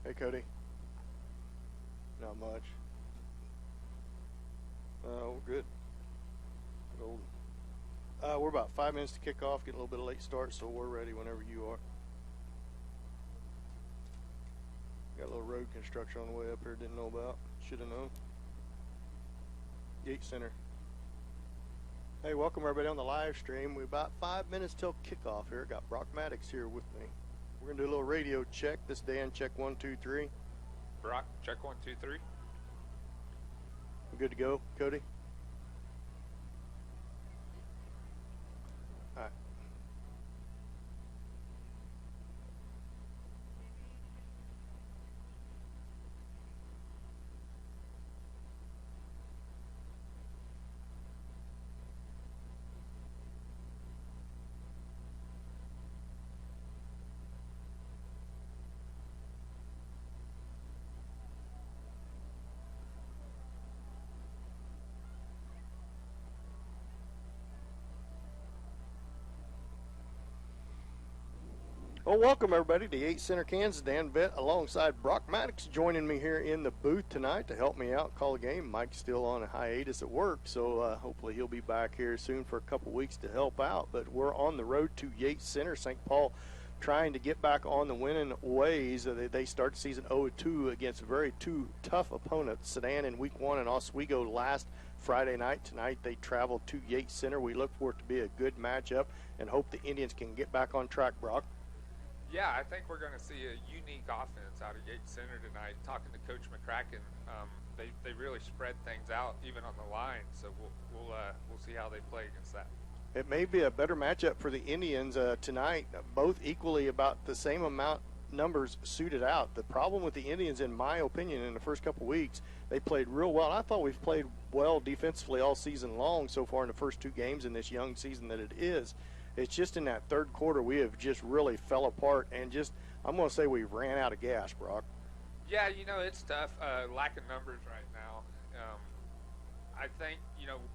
Hey, Cody. Not much. We're good. Golden. We're about 5 minutes to kick off, getting a little bit of late start, so we're ready whenever you are. Got a little road construction on the way up here, didn't know about. Should have known. Yates Center. Hey, welcome everybody on the live stream. We're about 5 minutes till kickoff here. Got Brock Maddox here with me. We're going to do a little radio check. This is Dan, check 1, 2, 3. Brock, check 1, 2, 3. We're good to go, Cody? All right. Well, welcome everybody to Yates Center, Kansas. Dan Vett alongside Brock Maddox joining me here in the booth tonight to help me out call the game. Mike's still on a hiatus at work, so hopefully he'll be back here soon for a couple weeks to help out. But we're on the road to Yates Center. St. Paul trying to get back on the winning ways. They start the season 0-2 against very two tough opponents, Sedan in week 1 and Oswego last Friday night. Tonight they travel to Yates Center. We look for it to be a good matchup and hope the Indians can get back on track, Brock. Yeah, I think we're going to see a unique offense out of Yates Center tonight. Talking to Coach McCracken, they really spread things out even on the line. So we'll see how they play against that. It may be a better matchup for the Indians tonight. Both equally about the same amount numbers suited out. The problem with the Indians, in my opinion, in the first couple weeks, they played real well. I thought we've played well defensively all season long so far in the first 2 games in this young season that it is. It's just in that third quarter we have just really fell apart and just, I'm going to say we ran out of gas, Brock. Yeah, it's tough. Lack of numbers right now. I think,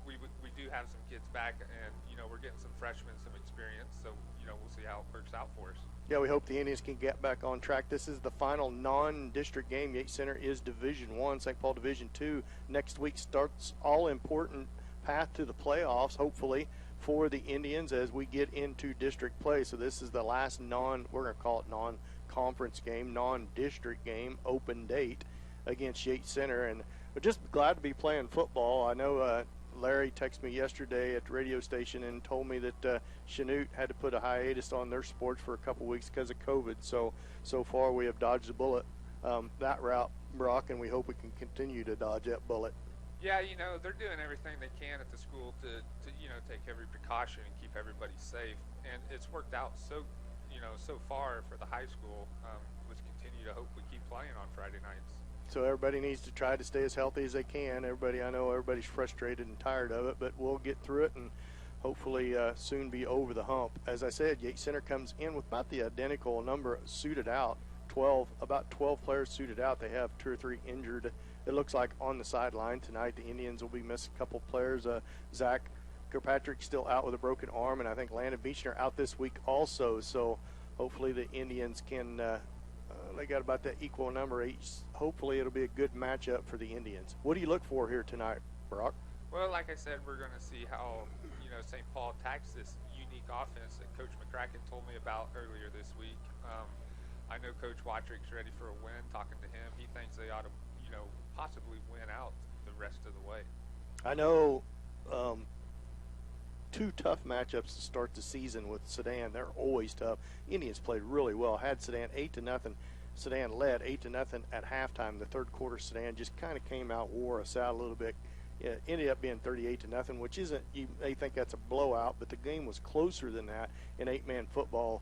we do have some kids back and, we're getting some freshmen, some experience. So, we'll see how it works out for us. Yeah, we hope the Indians can get back on track. This is the final non-district game. Yates Center is Division I, St. Paul Division II. Next week starts all-important path to the playoffs, hopefully, for the Indians as we get into district play. So this is the last we're going to call it non-conference game, non-district game, open date against Yates Center. And we're just glad to be playing football. I know Larry texted me yesterday at the radio station and told me that Chanute had to put a hiatus on their sports for a couple weeks because of COVID. So far we have dodged the bullet that route, Brock, and we hope we can continue to dodge that bullet. Yeah, they're doing everything they can at the school to take every precaution and keep everybody safe. And it's worked out so far for the high school. Let's continue to hope we keep playing on Friday nights. So everybody needs to try to stay as healthy as they can. I know everybody's frustrated and tired of it, but we'll get through it and hopefully soon be over the hump. As I said, Yates Center comes in with about the identical number suited out, about 12 players suited out. They have 2 or 3 injured, it looks like, on the sideline tonight. The Indians will be missing a couple players. Zach Kirkpatrick's still out with a broken arm, and I think Landon Beechner out this week also. So hopefully the Indians can they got about that equal number each. Hopefully it'll be a good matchup for the Indians. What do you look for here tonight, Brock? Well, like I said, we're going to see how St. Paul attacks this unique offense that Coach McCracken told me about earlier this week. I know Coach Wattrick's ready for a win. Talking to him, he thinks they ought to possibly win out the rest of the way. I know 2 tough matchups to start the season with Sedan. They're always tough. Indians played really well. Had Sedan 8-0. Sedan led 8-0 at halftime. The third quarter, Sedan just kind of came out, wore us out a little bit. It ended up being 38-0, which isn't. They think that's a blowout, but the game was closer than that in 8-man football.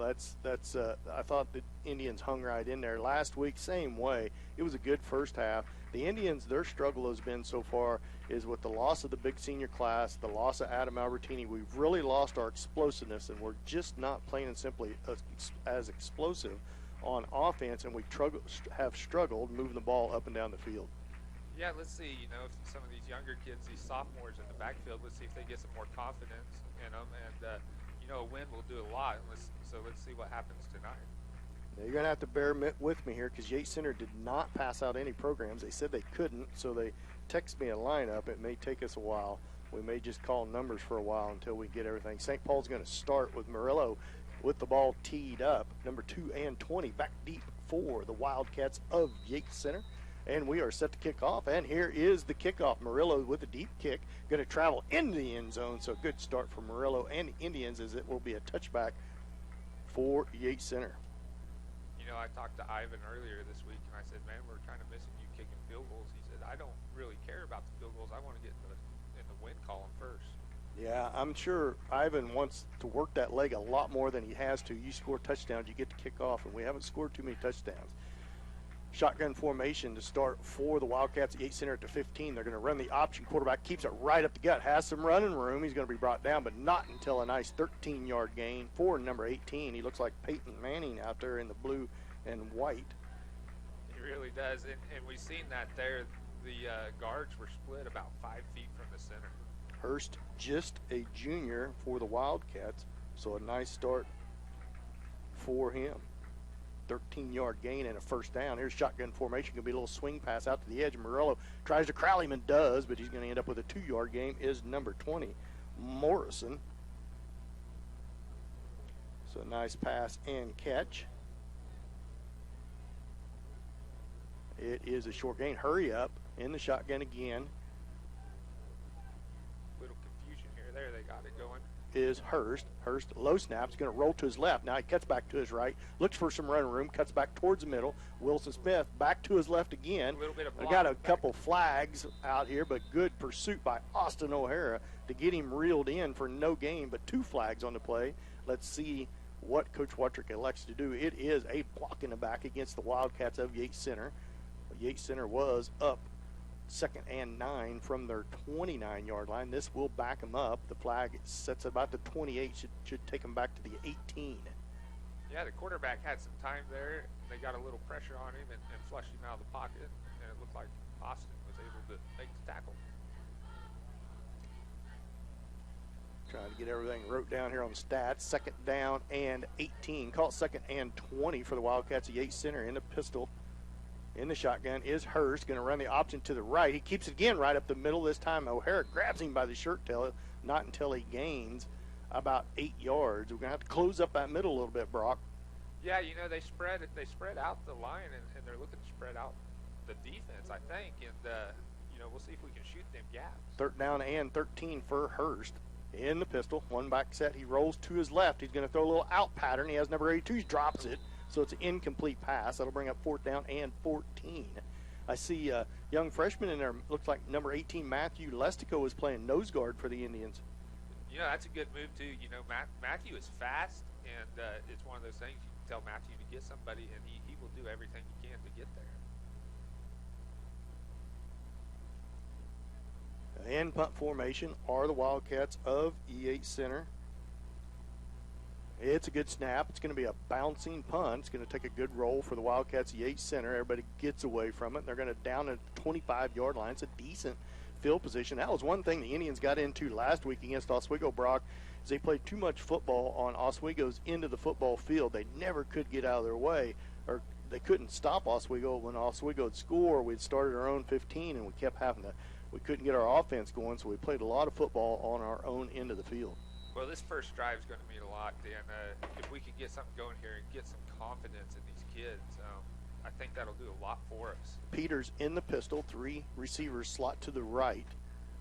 That's. I thought the Indians hung right in there. Last week, same way. It was a good first half. The Indians, their struggle has been so far is with the loss of the big senior class, the loss of Adam Albertini. We've really lost our explosiveness, and we're just not plain and simply as explosive on offense, and we have struggled moving the ball up and down the field. Yeah, let's see, if some of these younger kids, these sophomores in the backfield, let's see if they get some more confidence in them. And, a win will do a lot. Let's see what happens tonight. Now, you're going to have to bear with me here because Yates Center did not pass out any programs. They said they couldn't, so they text me a lineup. It may take us a while. We may just call numbers for a while until we get everything. St. Paul's going to start with Murillo with the ball teed up. Number 2 and 20 back deep for the Wildcats of Yates Center. And we are set to kick off. And here is the kickoff. Murillo with a deep kick. Going to travel into the end zone. So good start for Murillo and the Indians as it will be a touchback for Yates Center. You know, I talked to Ivan earlier this week, and I said, man, we're kind of missing you kicking field goals. He said, I don't really care about the field goals. I want to get in the win column first. Yeah, I'm sure Ivan wants to work that leg a lot more than he has to. You score touchdowns, you get to kick off, and we haven't scored too many touchdowns. Shotgun formation to start for the Wildcats at Yates Center at the 15. They're going to run the option. Quarterback keeps it right up the gut. Has some running room. He's going to be brought down, but not until a nice 13-yard gain for number 18. He looks like Peyton Manning out there in the blue and white. He really does, and we've seen that there. The guards were split about 5 feet from the center. Hurst, just a junior for the Wildcats, so a nice start for him. 13-yard gain and a first down. Here's shotgun formation. Going to be a little swing pass out to the edge. Murillo tries to crowd him and does, but he's going to end up with a 2-yard gain. Is number 20, Morrison. So nice pass and catch. It is a short gain. Hurry up in the shotgun again. Little confusion here. There, they got it going. Is Hurst. Hurst, low snap, is going to roll to his left. Now he cuts back to his right, looks for some running room, cuts back towards the middle. Wilson Smith back to his left again. A little bit of I got a couple flags out here, but good pursuit by Austin O'Hara to get him reeled in for no gain, but 2 flags on the play. Let's see what Coach Wattrick elects to do. It is a block in the back against the Wildcats of Yates Center. Yates Center was up 2nd and 9 from their 29-yard line. This will back them up. The flag sets about the 28, should take them back to the 18. Yeah, the quarterback had some time there. They got a little pressure on him and flushed him out of the pocket, and it looked like Austin was able to make the tackle. Trying to get everything wrote down here on the stats. 2nd down and 18. Call it 2nd and 20 for the Wildcats at Yates Center. In the pistol, in the shotgun is Hurst. Going to run the option to the right. He keeps it again right up the middle. This time O'Hara grabs him by the shirt tail. Not until he gains about 8 yards. We're going to have to close up that middle a little bit, Brock. Yeah, you know, they spread out the line, and they're looking to spread out the defense, I think. And, you know, we'll see if we can shoot them gaps. 3rd down and 13 for Hurst. In the pistol, 1 back set. He rolls to his left. He's going to throw a little out pattern. He has number 82. He drops it. So it's an incomplete pass. That'll bring up 4th down and 14. I see a young freshman in there. Looks like number 18, Matthew Lestico, is playing nose guard for the Indians. You know, that's a good move, too. You know, Matthew is fast, and it's one of those things you can tell Matthew to get somebody, and he will do everything he can to get there. And punt formation are the Wildcats of Yates Center. It's a good snap. It's going to be a bouncing punt. It's going to take a good roll for the Wildcats Yates Center. Everybody gets away from it. They're going to down at the 25-yard line. It's a decent field position. That was one thing the Indians got into last week against Oswego, Brock, is they played too much football on Oswego's end of the football field. They never could get out of their way, or they couldn't stop Oswego. When Oswego would score, we'd started our own 15, and we kept having to, we couldn't get our offense going, so we played a lot of football on our own end of the field. Well, this first drive is going to mean a lot, Dan. If we could get something going here and get some confidence in these kids, I think that'll do a lot for us. Peters in the pistol, 3 receivers slot to the right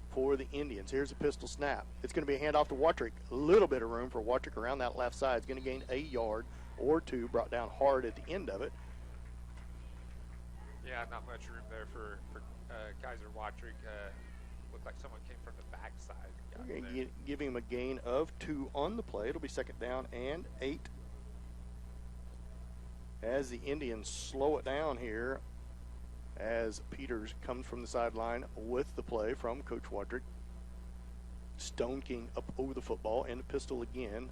for the Indians. Here's a pistol snap. It's going to be a handoff to Wattrick. A little bit of room for Wattrick around that left side. It's going to gain a yard or 2, brought down hard at the end of it. Yeah, not much room there for Kaiser Wattrick. Looked like someone came from the backside. We're going to give him a gain of 2 on the play. It'll be 2nd down and 8. As the Indians slow it down here, as Peters comes from the sideline with the play from Coach Wattrick. Stone King up over the football and the pistol again.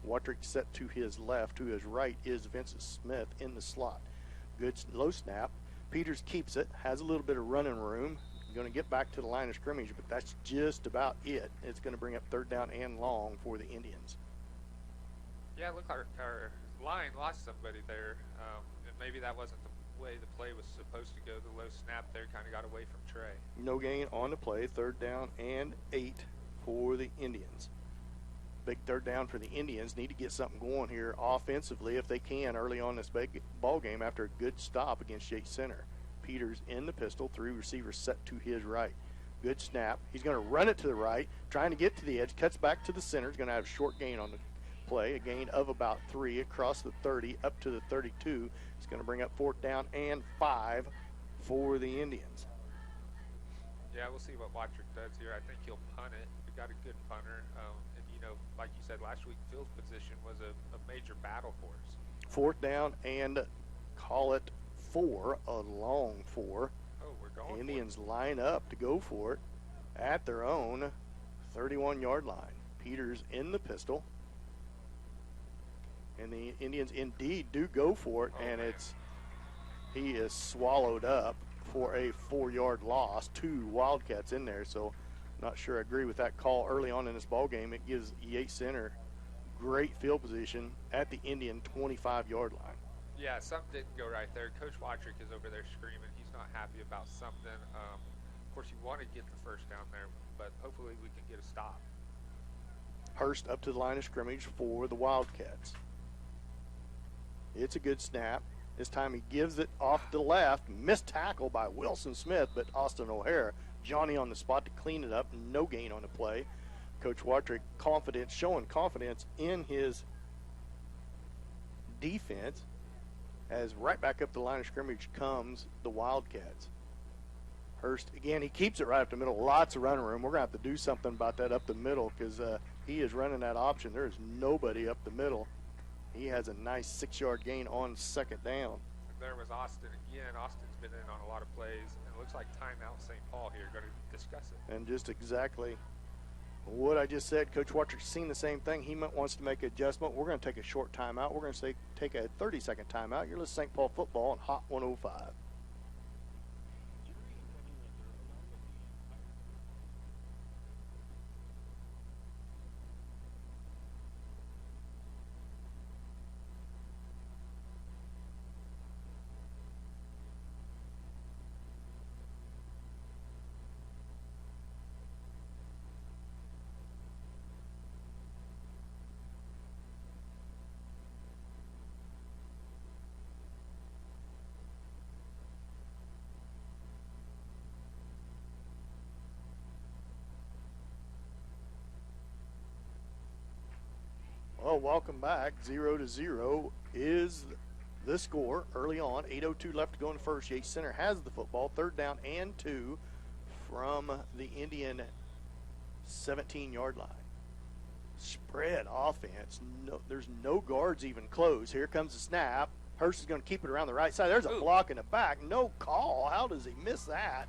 Wattrick set to his left. To his right is Vincent Smith in the slot. Good low snap. Peters keeps it, has a little bit of running room. Going to get back to the line of scrimmage, but that's just about it. It's going to bring up 3rd down and long for the Indians. Yeah, look, our line lost somebody there, and maybe that wasn't the way the play was supposed to go. The low snap there kind of got away from Trey. No gain on the play. 3rd down and 8 for the Indians. Big 3rd down for the Indians. Need to get something going here offensively if they can early on this big ball game after a good stop against Yates Center. Peters in the pistol, 3 receivers set to his right. Good snap. He's going to run it to the right, trying to get to the edge, cuts back to the center. He's going to have a short gain on the play, a gain of about 3 across the 30 up to the 32. It's going to bring up 4th down and 5 for the Indians. Yeah, we'll see what Watrick does here. I think he'll punt it. We got a good punter, and like you said last week, field position was a major battle for us. 4th down and call it 4, a long 4. Oh, we're going. Indians line up to go for it at their own 31-yard line. Peters in the pistol. And the Indians indeed do go for it, and he is swallowed up for a 4-yard loss. 2 Wildcats in there, so not sure I agree with that call early on in this ball game. It gives Yates Center great field position at the Indian 25-yard line. Yeah, something didn't go right there. Coach Watrick is over there screaming. He's not happy about something. Of course, you want to get the 1st down there, but hopefully we can get a stop. Hurst up to the line of scrimmage for the Wildcats. It's a good snap. This time he gives it off to the left. Missed tackle by Wilson Smith, but Austin O'Hara, Johnny on the spot to clean it up. No gain on the play. Coach Watrick showing confidence in his defense as right back up the line of scrimmage comes the Wildcats. Hurst, again, he keeps it right up the middle. Lots of running room. We're going to have to do something about that up the middle because he is running that option. There is nobody up the middle. He has a nice 6-yard gain on 2nd down. And there was Austin again. Austin's been in on a lot of plays, and it looks like timeout St. Paul here. Going to discuss it. And just exactly what I just said, Coach Watrick's seen the same thing. He wants to make an adjustment. We're going to take a short timeout. We're going to take a 30-second timeout. You're listening to St. Paul football on Hot 105. Well, welcome back. 0-0 is the score early on. 8:02 left to go in the first. Yates Center has the football. 3rd down and 2 from the Indian 17-yard line. Spread offense. No, there's no guards even close. Here comes the snap. Hurst is going to keep it around the right side. There's a block in the back. No call. How does he miss that?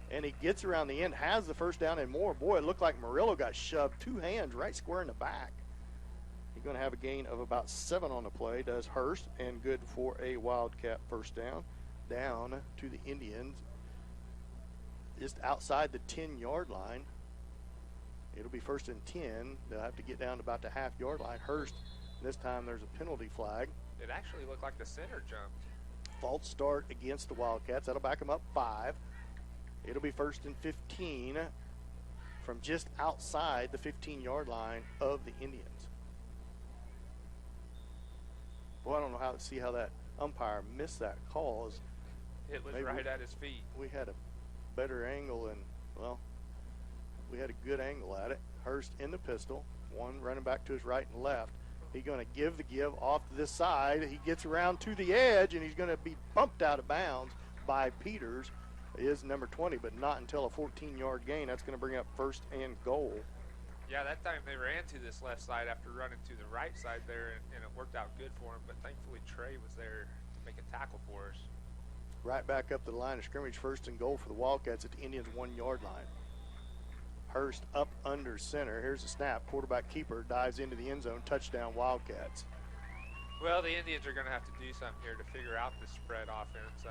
And he gets around the end, has the 1st down and more. Boy, it looked like Murillo got shoved 2 hands right square in the back. He's going to have a gain of about 7 on the play, does Hurst, and good for a Wildcat 1st down. Down to the Indians, just outside the 10-yard line. It'll be 1st and 10. They'll have to get down to about the half-yard line. Hurst, this time there's a penalty flag. It actually looked like the center jumped. False start against the Wildcats. That'll back them up 5. It'll be 1st and 15 from just outside the 15-yard line of the Indians. Well, I don't know how to see how that umpire missed that call. It was right at his feet. We had a better angle, and, well, we had a good angle at it. Hurst in the pistol, 1 running back to his right and left. He's going to give the give off to this side. He gets around to the edge, and he's going to be bumped out of bounds by Peters. It is number 20, but not until a 14-yard gain. That's going to bring up 1st and goal. Yeah, that time they ran to this left side after running to the right side there, and it worked out good for him. But thankfully Trey was there to make a tackle for us. Right back up the line of scrimmage, 1st and goal for the Wildcats at the Indians' 1-yard line. Hurst up under center. Here's the snap. Quarterback keeper dives into the end zone. Touchdown, Wildcats. Well, the Indians are going to have to do something here to figure out the spread offense.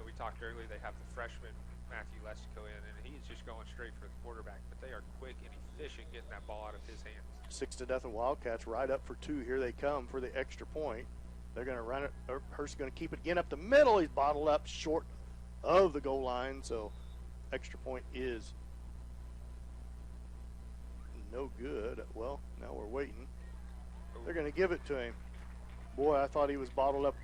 We talked earlier, they have the freshman Matthew Leschko in, and he's just going straight for the quarterback. But they are quick and efficient getting that ball out of his hands. 6-0 Wildcats, right up for two. Here they come for the extra point. They're going to run it. Hurst is going to keep it again up the middle. He's bottled up short of the goal line, so extra point is no good. Well, now we're waiting. They're going to give it to him. Boy, I thought he was bottled up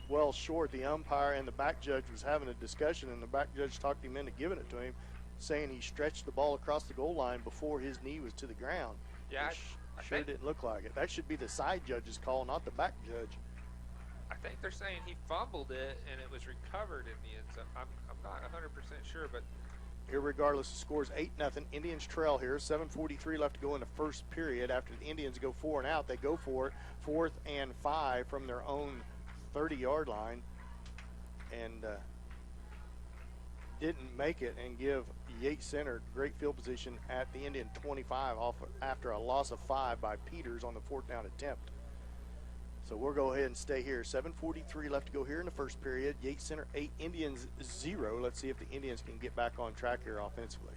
well short. The umpire and the back judge was having a discussion, and the back judge talked him into giving it to him, saying he stretched the ball across the goal line before his knee was to the ground. Yeah, I sure didn't look like it. That should be the side judge's call, not the back judge. I think they're saying he fumbled it and it was recovered in the end zone. I'm not 100% sure, but irregardless, the score is 8-0. Indians trail here. 7:43 left to go in the first period. After the Indians go 4 and out, they go for it. 4th and 5 from their own 30-yard line, and didn't make it and give Yates Center great field position at the Indian 25 off after a loss of 5 by Peters on the 4th down attempt. So we'll go ahead and stay here. 7:43 left to go here in the first period. Yates Center 8, Indians 0. Let's see if the Indians can get back on track here offensively.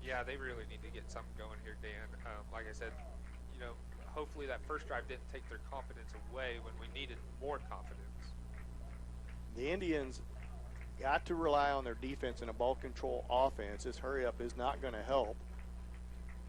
Yeah, they really need to get something going here, Dan. Like I said, hopefully that first drive didn't take their confidence away when we needed more confidence. The Indians got to rely on their defense and a ball control offense. This hurry-up is not going to help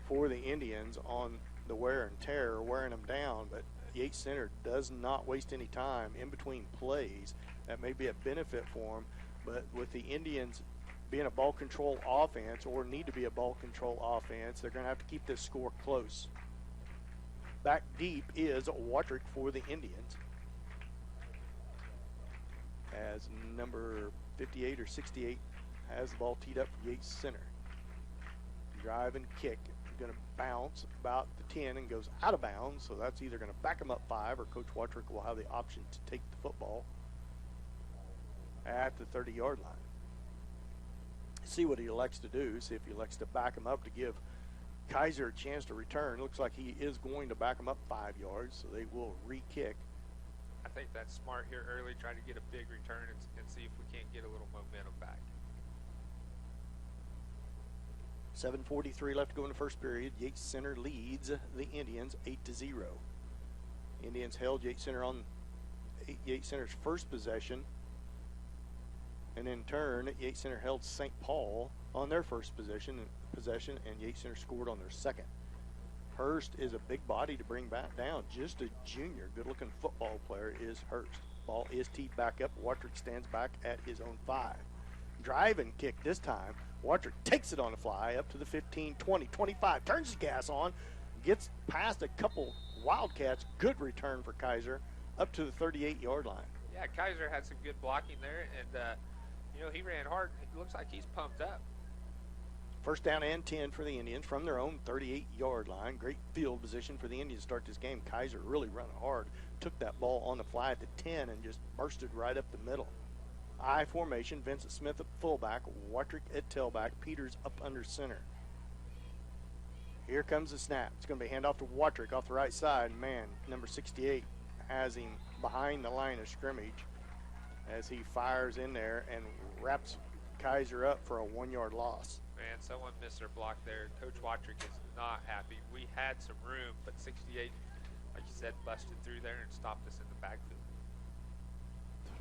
for the Indians on the wear and tear, wearing them down, but Yates Center does not waste any time in between plays. That may be a benefit for them, but with the Indians being a ball control offense or need to be a ball control offense, they're going to have to keep this score close. Back deep is Watrick for the Indians, as number 58 or 68 has the ball teed up for Yates Center. Drive and kick. Going to bounce about the 10 and goes out of bounds, so that's either going to back him up 5 or Coach Watrick will have the option to take the football at the 30-yard line. See what he elects to do, see if he elects to back him up to give Kaiser a chance to return. Looks like he is going to back him up 5 yards, so they will re-kick. I think that's smart here early, try to get a big return and see if we can't get a little momentum back. 7:43 left to go in the first period. Yates Center leads the Indians 8-0. Indians held Yates Center on Yates Center's first possession, and in turn, Yates Center held St. Paul on their first possession, and Yates Center scored on their second. Hurst is a big body to bring back down. Just a junior, good-looking football player is Hurst. Ball is teed back up. Watrick stands back at his own 5. Drive and kick this time. Watrick takes it on the fly up to the 15, 20, 25, turns his gas on, gets past a couple Wildcats. Good return for Kaiser up to the 38-yard line. Yeah, Kaiser had some good blocking there, and, he ran hard. It looks like he's pumped up. First down and 10 for the Indians from their own 38-yard line. Great field position for the Indians to start this game. Kaiser really running hard. Took that ball on the fly at the 10 and just bursted right up the middle. I formation, Vincent Smith at fullback, Watrick at tailback, Peters up under center. Here comes the snap. It's going to be handoff to Watrick off the right side. Man, number 68 has him behind the line of scrimmage as he fires in there and wraps Kaiser up for a 1-yard loss. Man, someone missed their block there. Coach Watrick is not happy. We had some room, but 68, like you said, busted through there and stopped us in the backfield.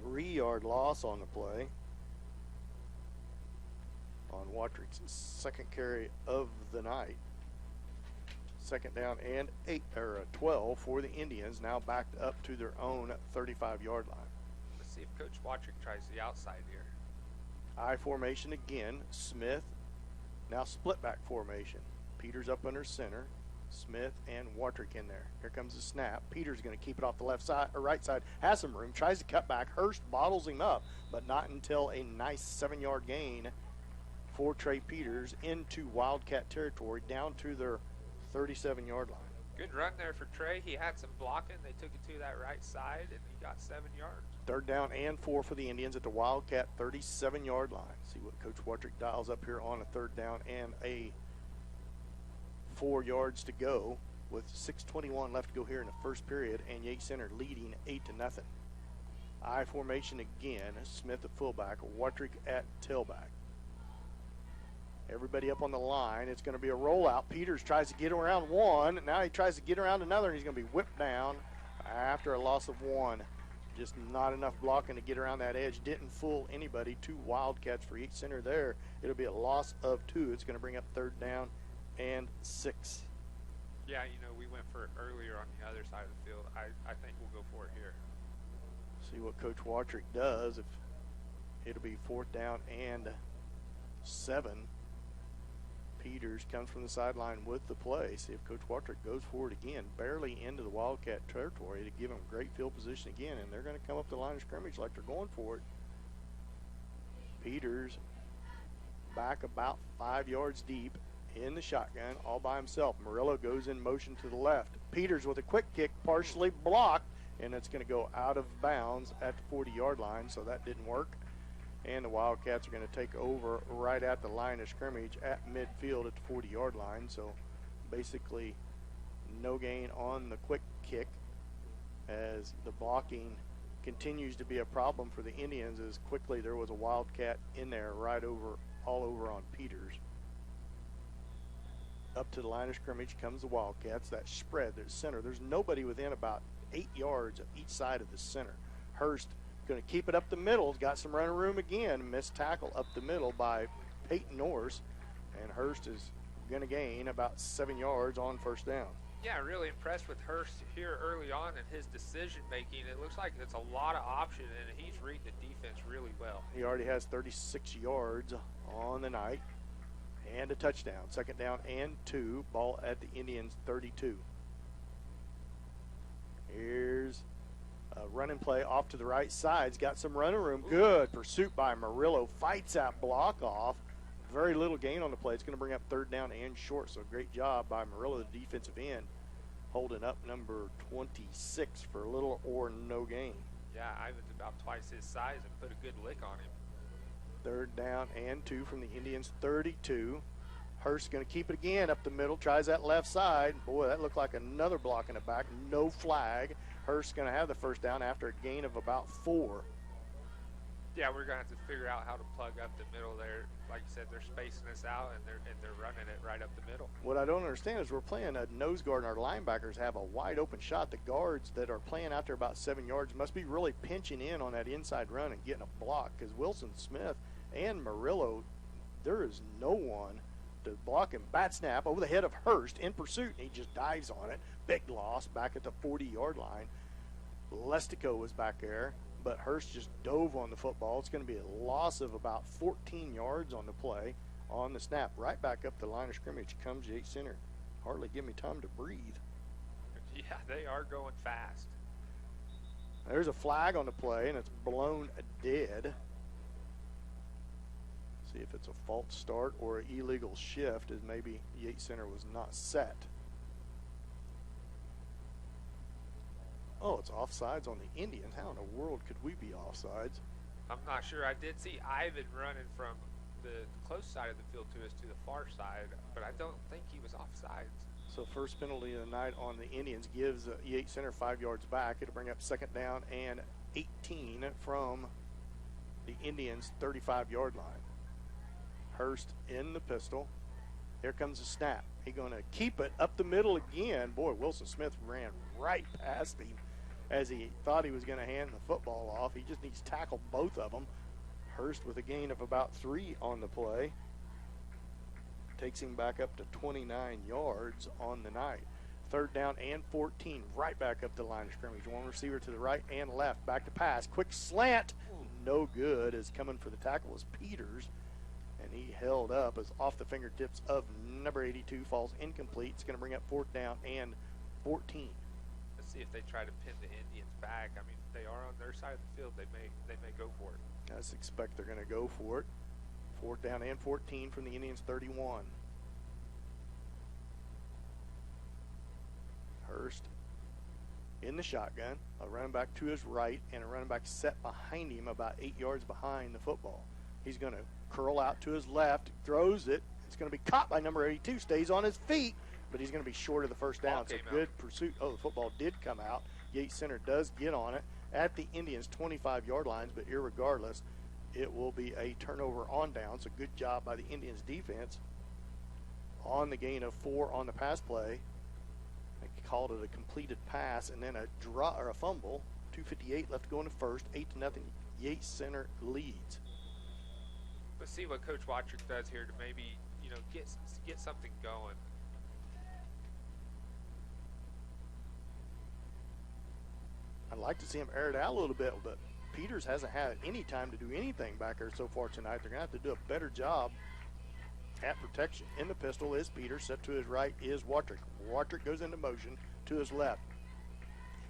3-yard loss on the play on Watrick's second carry of the night. Second down and 12 for the Indians, now backed up to their own 35-yard line. Let's see if Coach Watrick tries the outside here. I formation again. Smith, now split back formation. Peters up under center. Smith and Watrick in there. Here comes the snap. Peters going to keep it off the left side or right side. Has some room. Tries to cut back. Hurst bottles him up, but not until a nice 7-yard gain for Trey Peters into Wildcat territory down to their 37-yard line. Good run there for Trey. He had some blocking. They took it to that right side, and he got 7 yards. Third down and 4 for the Indians at the Wildcat 37-yard line. See what Coach Watrick dials up here on a third down and a 4 yards to go with 6:21 left to go here in the first period, and Yates Center leading 8-0. I formation again. Smith at fullback, Watrick at tailback. Everybody up on the line. It's going to be a rollout. Peters tries to get around one. Now he tries to get around another, and he's going to be whipped down after a loss of one. Just not enough blocking to get around that edge. Didn't fool anybody. 2 Wildcats for Yates Center there. It'll be a loss of 2. It's going to bring up 3rd down and 6. Yeah, we went for it earlier on the other side of the field. I think we'll go for it here. See what Coach Watrick does. If it'll be 4th down and 7. Peters comes from the sideline with the play. See if Coach Watrick goes for it again. Barely into the Wildcat territory to give them great field position again. And they're going to come up the line of scrimmage like they're going for it. Peters back about 5 yards deep in the shotgun all by himself. Murillo goes in motion to the left. Peters with a quick kick, partially blocked, and it's going to go out of bounds at the 40-yard line, so that didn't work. And the Wildcats are going to take over right at the line of scrimmage at midfield at the 40-yard line. So basically no gain on the quick kick as the blocking continues to be a problem for the Indians as quickly there was a Wildcat in there all over on Peters. Up to the line of scrimmage comes the Wildcats. That spread, there's center. There's nobody within about 8 yards of each side of the center. Hurst going to keep it up the middle. Got some running room again. Missed tackle up the middle by Peyton Norris. And Hurst is going to gain about 7 yards on 1st down. Yeah, really impressed with Hurst here early on in his decision making. It looks like it's a lot of option, and he's reading the defense really well. He already has 36 yards on the night and a touchdown. 2nd down and 2. Ball at the Indians' 32. Here's a running play off to the right side. He's got some running room. Good pursuit by Murillo. Fights that block off. Very little gain on the play. It's going to bring up 3rd down and short. So great job by Murillo, the defensive end, holding up number 26 for little or no gain. Yeah, Ivan's about twice his size and put a good lick on him. 3rd down and 2 from the Indians' 32. Hurst going to keep it again up the middle. Tries that left side. Boy, that looked like another block in the back. No flag. Hurst going to have the 1st down after a gain of about 4. Yeah, we're going to have to figure out how to plug up the middle there. Like you said, they're spacing us out, and they're running it right up the middle. What I don't understand is we're playing a nose guard, and our linebackers have a wide open shot. The guards that are playing out there about 7 yards must be really pinching in on that inside run and getting a block, because Wilson Smith and Murillo, there is no one to block him. Bat snap over the head of Hurst in pursuit, and he just dives on it. Big loss back at the 40-yard line. Lestico was back there, but Hurst just dove on the football. It's going to be a loss of about 14 yards on the play on the snap. Right back up the line of scrimmage comes Yates Center. Hardly give me time to breathe. Yeah, they are going fast. There's a flag on the play, and it's blown dead. See if it's a false start or an illegal shift, as maybe Yates Center was not set. Oh, it's offsides on the Indians. How in the world could we be offsides? I'm not sure. I did see Ivan running from the close side of the field to us to the far side, but I don't think he was offsides. So first penalty of the night on the Indians gives Yates Center 5 yards back. It'll bring up 2nd down and 18 from the Indians' 35-yard line. Hurst in the pistol. Here comes the snap. He's going to keep it up the middle again. Boy, Wilson Smith ran right past him as he thought he was going to hand the football off. He just needs to tackle both of them. Hurst with a gain of about 3 on the play. Takes him back up to 29 yards on the night. 3rd down and 14, right back up the line of scrimmage. One receiver to the right and left. Back to pass. Quick slant. No good. As coming for the tackle is Peters. And he held up as off the fingertips of number 82, falls incomplete. It's going to bring up 4th down and 14. Let's see if they try to pin the Indians back. I mean, if they are on their side of the field, they may go for it. I suspect they're going to go for it. 4th down and 14 from the Indians' 31. Hurst in the shotgun, a running back to his right, and a running back set behind him about 8 yards behind the football. He's going to curl out to his left, throws it. It's going to be caught by number 82, stays on his feet, but he's going to be short of the 1st down. It's a good pursuit. Oh, the football did come out. Yates Center does get on it at the Indians' 25-yard lines, but irregardless, it will be a turnover on down. So good job by the Indians defense on the gain of 4 on the pass play. They called it a completed pass and then a draw or a fumble. 2:58 left to go in the first. 8-0. Yates Center leads. Let's see what Coach Watrick does here to maybe, get something going. I'd like to see him air it out a little bit, but Peters hasn't had any time to do anything back there so far tonight. They're going to have to do a better job at protection. In the pistol is Peters. Set to his right is Watrick. Watrick goes into motion to his left.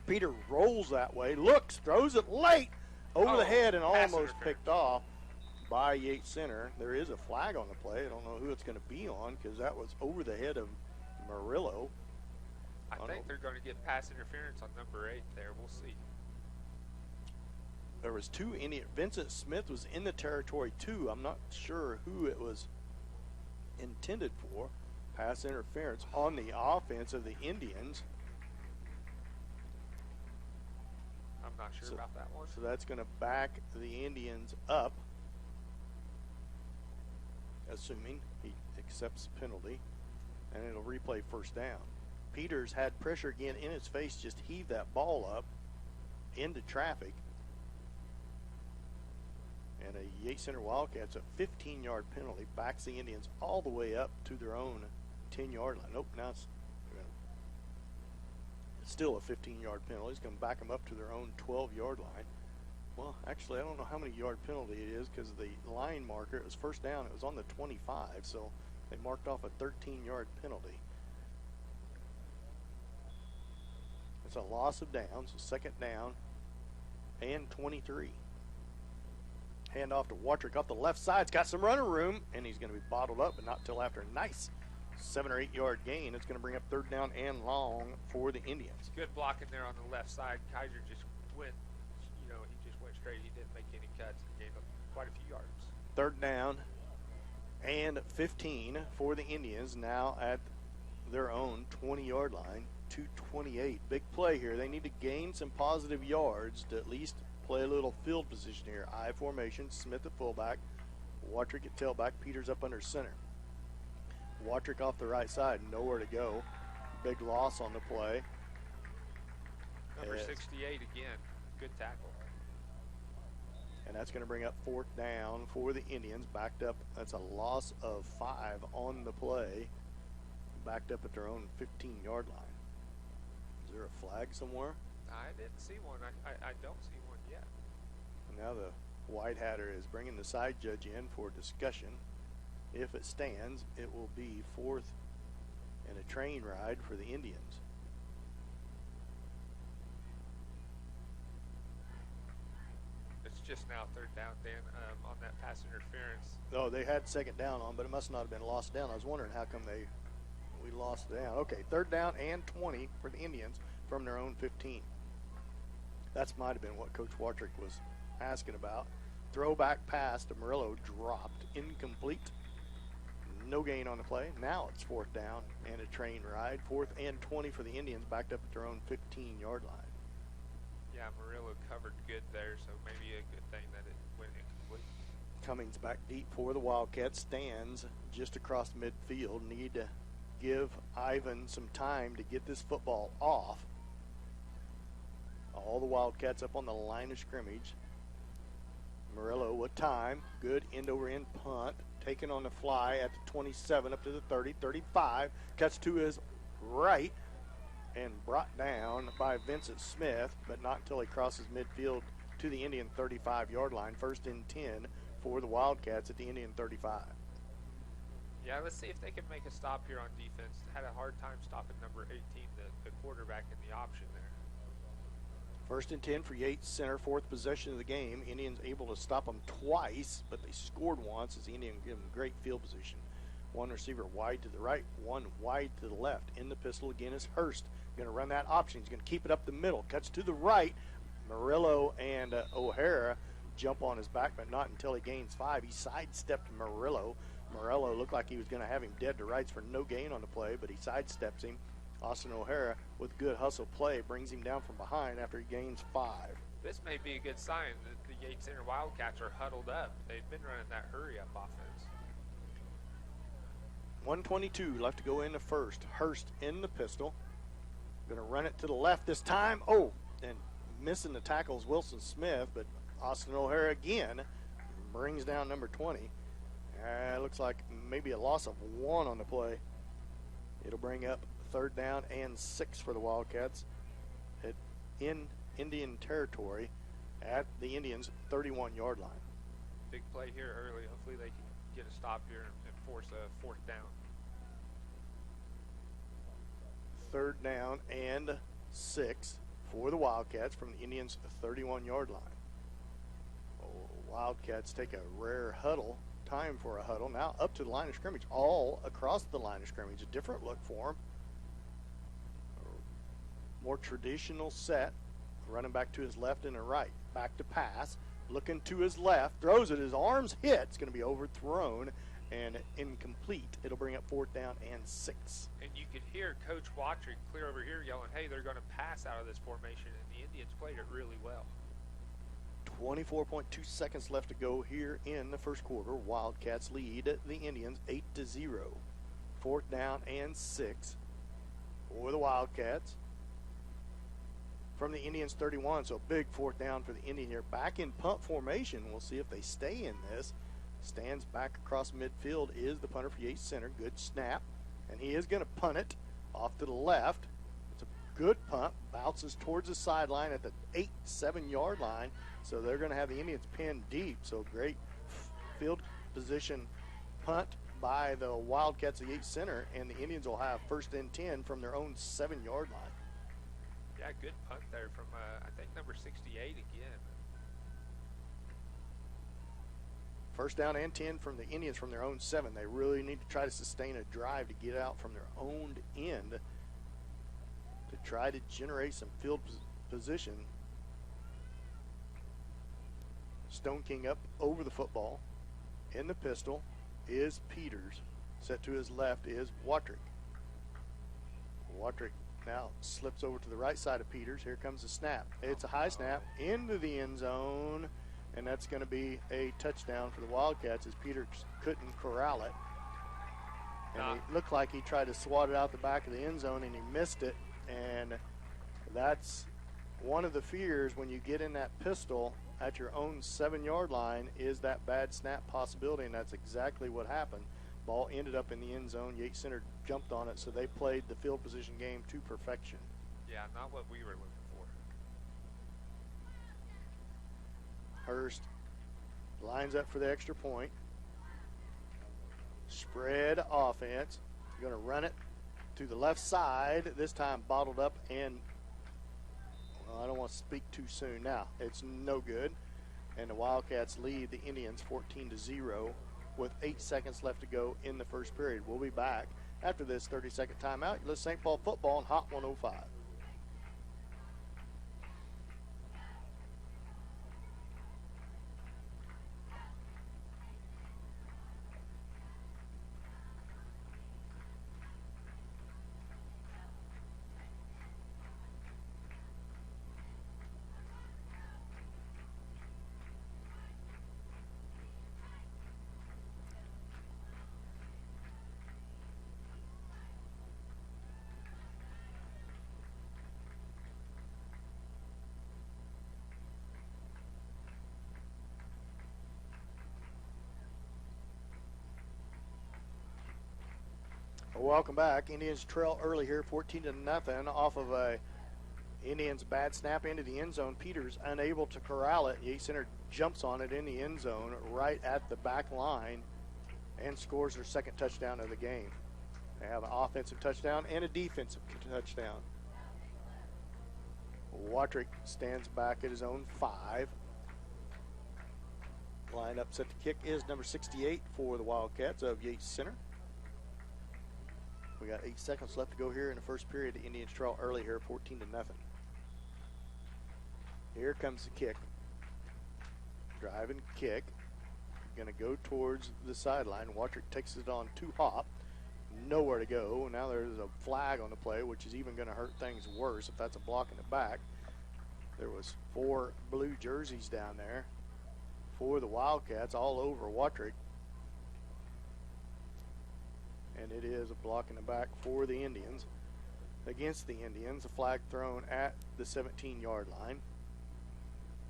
Peter rolls that way, looks, throws it late over the head and almost picked off by Yates Center. There is a flag on the play. I don't know who it's going to be on because that was over the head of Murillo. I think they're going to get pass interference on number 8 there. We'll see. There was 2 Indians. Vincent Smith was in the territory too. I'm not sure who it was intended for. Pass interference on the offense of the Indians. I'm not sure about that one. So that's going to back the Indians up, assuming he accepts the penalty, and it'll replay first down. Peters had pressure again in his face, just heaved that ball up into traffic. And a Yates Center Wildcats, a 15-yard penalty, backs the Indians all the way up to their own 10-yard line. Nope, now it's still a 15-yard penalty. It's going to back them up to their own 12-yard line. Well, actually, I don't know how many yard penalty it is because the line marker, it was first down. It was on the 25, so they marked off a 13-yard penalty. It's a loss of downs, so second down and 23. Hand off to Watrick off the left side. It's got some running room, and he's going to be bottled up, but not till after a nice 7 or 8 yard gain. It's going to bring up third down and long for the Indians. Good blocking there on the left side. Kaiser just went, he just went straight. He didn't make any cuts and gained quite a few yards. Third down and 15 for the Indians, now at their own 20-yard line. 2:28. Big play here. They need to gain some positive yards to at least play a little field position here. I formation, Smith at fullback, Watrick at tailback, Peters up under center. Watrick off the right side, nowhere to go. Big loss on the play. Number 68 again. Good tackle. And that's going to bring up fourth down for the Indians. Backed up. That's a loss of 5 on the play. Backed up at their own 15-yard line. Is there a flag somewhere? I didn't see one. I don't see one yet. And now the White Hatter is bringing the side judge in for discussion. If it stands, it will be fourth and a train ride for the Indians. It's just now third down, Dan, on that pass interference. Oh, they had second down on, but it must not have been lost down. I was wondering how come we lost down. Okay, third down and 20 for the Indians from their own 15. That might have been what Coach Watrick was asking about. Throwback pass to Murillo, dropped, incomplete. No gain on the play. Now it's fourth down and a train ride. Fourth and 20 for the Indians, backed up at their own 15-yard line. Yeah, Murillo covered good there, so maybe a good thing that it went incomplete. Cummings back deep for the Wildcats, stands just across midfield. Need to give Ivan some time to get this football off. All the Wildcats up on the line of scrimmage. Murillo with time. Good end-over-end punt. Taken on the fly at the 27 up to the 30, 35. Cuts to his right and brought down by Vincent Smith, but not until he crosses midfield to the Indian 35-yard line. First and 10 for the Wildcats at the Indian 35. Yeah, let's see if they can make a stop here on defense. Had a hard time stopping number 18, the quarterback in the option there. First and 10 for Yates Center, fourth possession of the game. Indians able to stop them twice, but they scored once as the Indians give them great field position. One receiver wide to the right, one wide to the left. In the pistol again is Hurst. Going to run that option. He's going to keep it up the middle. Cuts to the right. Murillo and O'Hara jump on his back, but not until he gains 5. He sidestepped Murillo. Murillo looked like he was going to have him dead to rights for no gain on the play, but he sidesteps him. Austin O'Hara with good hustle play brings him down from behind after he gains 5. This may be a good sign that the Yates Center Wildcats are huddled up. They've been running that hurry-up offense. 1:22 left to go in the first. Hurst in the pistol. Going to run it to the left this time. Oh, and missing the tackles Wilson Smith, but Austin O'Hara again brings down number 20. Looks like maybe a loss of 1 on the play. It'll bring up 3rd down and 6 for the Wildcats in Indian territory at the Indians' 31-yard line. Big play here early. Hopefully they can get a stop here and force a 4th down. 3rd down and 6 for the Wildcats from the Indians' 31-yard line. Wildcats take a rare huddle, time for a huddle. Now up to the line of scrimmage, all across the line of scrimmage. A different look for them. More traditional set. Running back to his left and a right. Back to pass. Looking to his left. Throws it. His arms hit. It's going to be overthrown and incomplete. It'll bring up 4th down and 6. And you could hear Coach Wattrick clear over here yelling, hey, they're going to pass out of this formation. And the Indians played it really well. 24.2 seconds left to go here in the first quarter. Wildcats lead the Indians 8-0. 4th down and 6 for the Wildcats. From the Indians 31, so big 4th down for the Indian here. Back in punt formation. We'll see if they stay in this. Stands back across midfield is the punter for Yates Center. Good snap. And he is going to punt it off to the left. It's a good punt. Bounces towards the sideline at the 7-yard line. So they're going to have the Indians pinned deep. So great field position punt by the Wildcats of Yates Center. And the Indians will have 1st and 10 from their own 7-yard line. Yeah, good punt there from, I think, number 68 again. 1st down and 10 from the Indians from their own 7. They really need to try to sustain a drive to get out from their own end to try to generate some field position. Stone King up over the football. In the pistol is Peters. Set to his left is Wattrick. Wattrick now slips over to the right side of Peters. Here comes the snap. It's a high snap into the end zone, and that's going to be a touchdown for the Wildcats as Peters couldn't corral it. And it looked like he tried to swat it out the back of the end zone, and he missed it. And that's one of the fears when you get in that pistol at your own 7-yard line is that bad snap possibility, and that's exactly what happened. Ball ended up in the end zone. Yates Center jumped on it, so they played the field position game to perfection. Yeah, not what we were looking for. Hurst lines up for the extra point. Spread offense. Going to run it to the left side. This time bottled up, and well, I don't want to speak too soon. Now it's no good, and the Wildcats lead the Indians 14-0. With 8 seconds left to go in the first period. We'll be back after this 30-second timeout. You listen to St. Paul football on Hot 105. Welcome back. Indians trail early here, 14-0, off of a Indians bad snap into the end zone. Peters unable to corral it. Yates Center jumps on it in the end zone right at the back line and scores their 2nd touchdown of the game. They have an offensive touchdown and a defensive touchdown. Wattrick stands back at his own 5. Line up set to kick is number 68 for the Wildcats of Yates Center. We got 8 seconds left to go here in the first period. The Indians trail early here, 14-0. Here comes the kick. Drive and kick. Going to go towards the sideline. Wattrick takes it on 2 hop. Nowhere to go. Now there's a flag on the play, which is even going to hurt things worse if that's a block in the back. There was 4 blue jerseys down there for the Wildcats all over Watrick. And it is a block in the back for the Indians. Against the Indians, a flag thrown at the 17-yard line.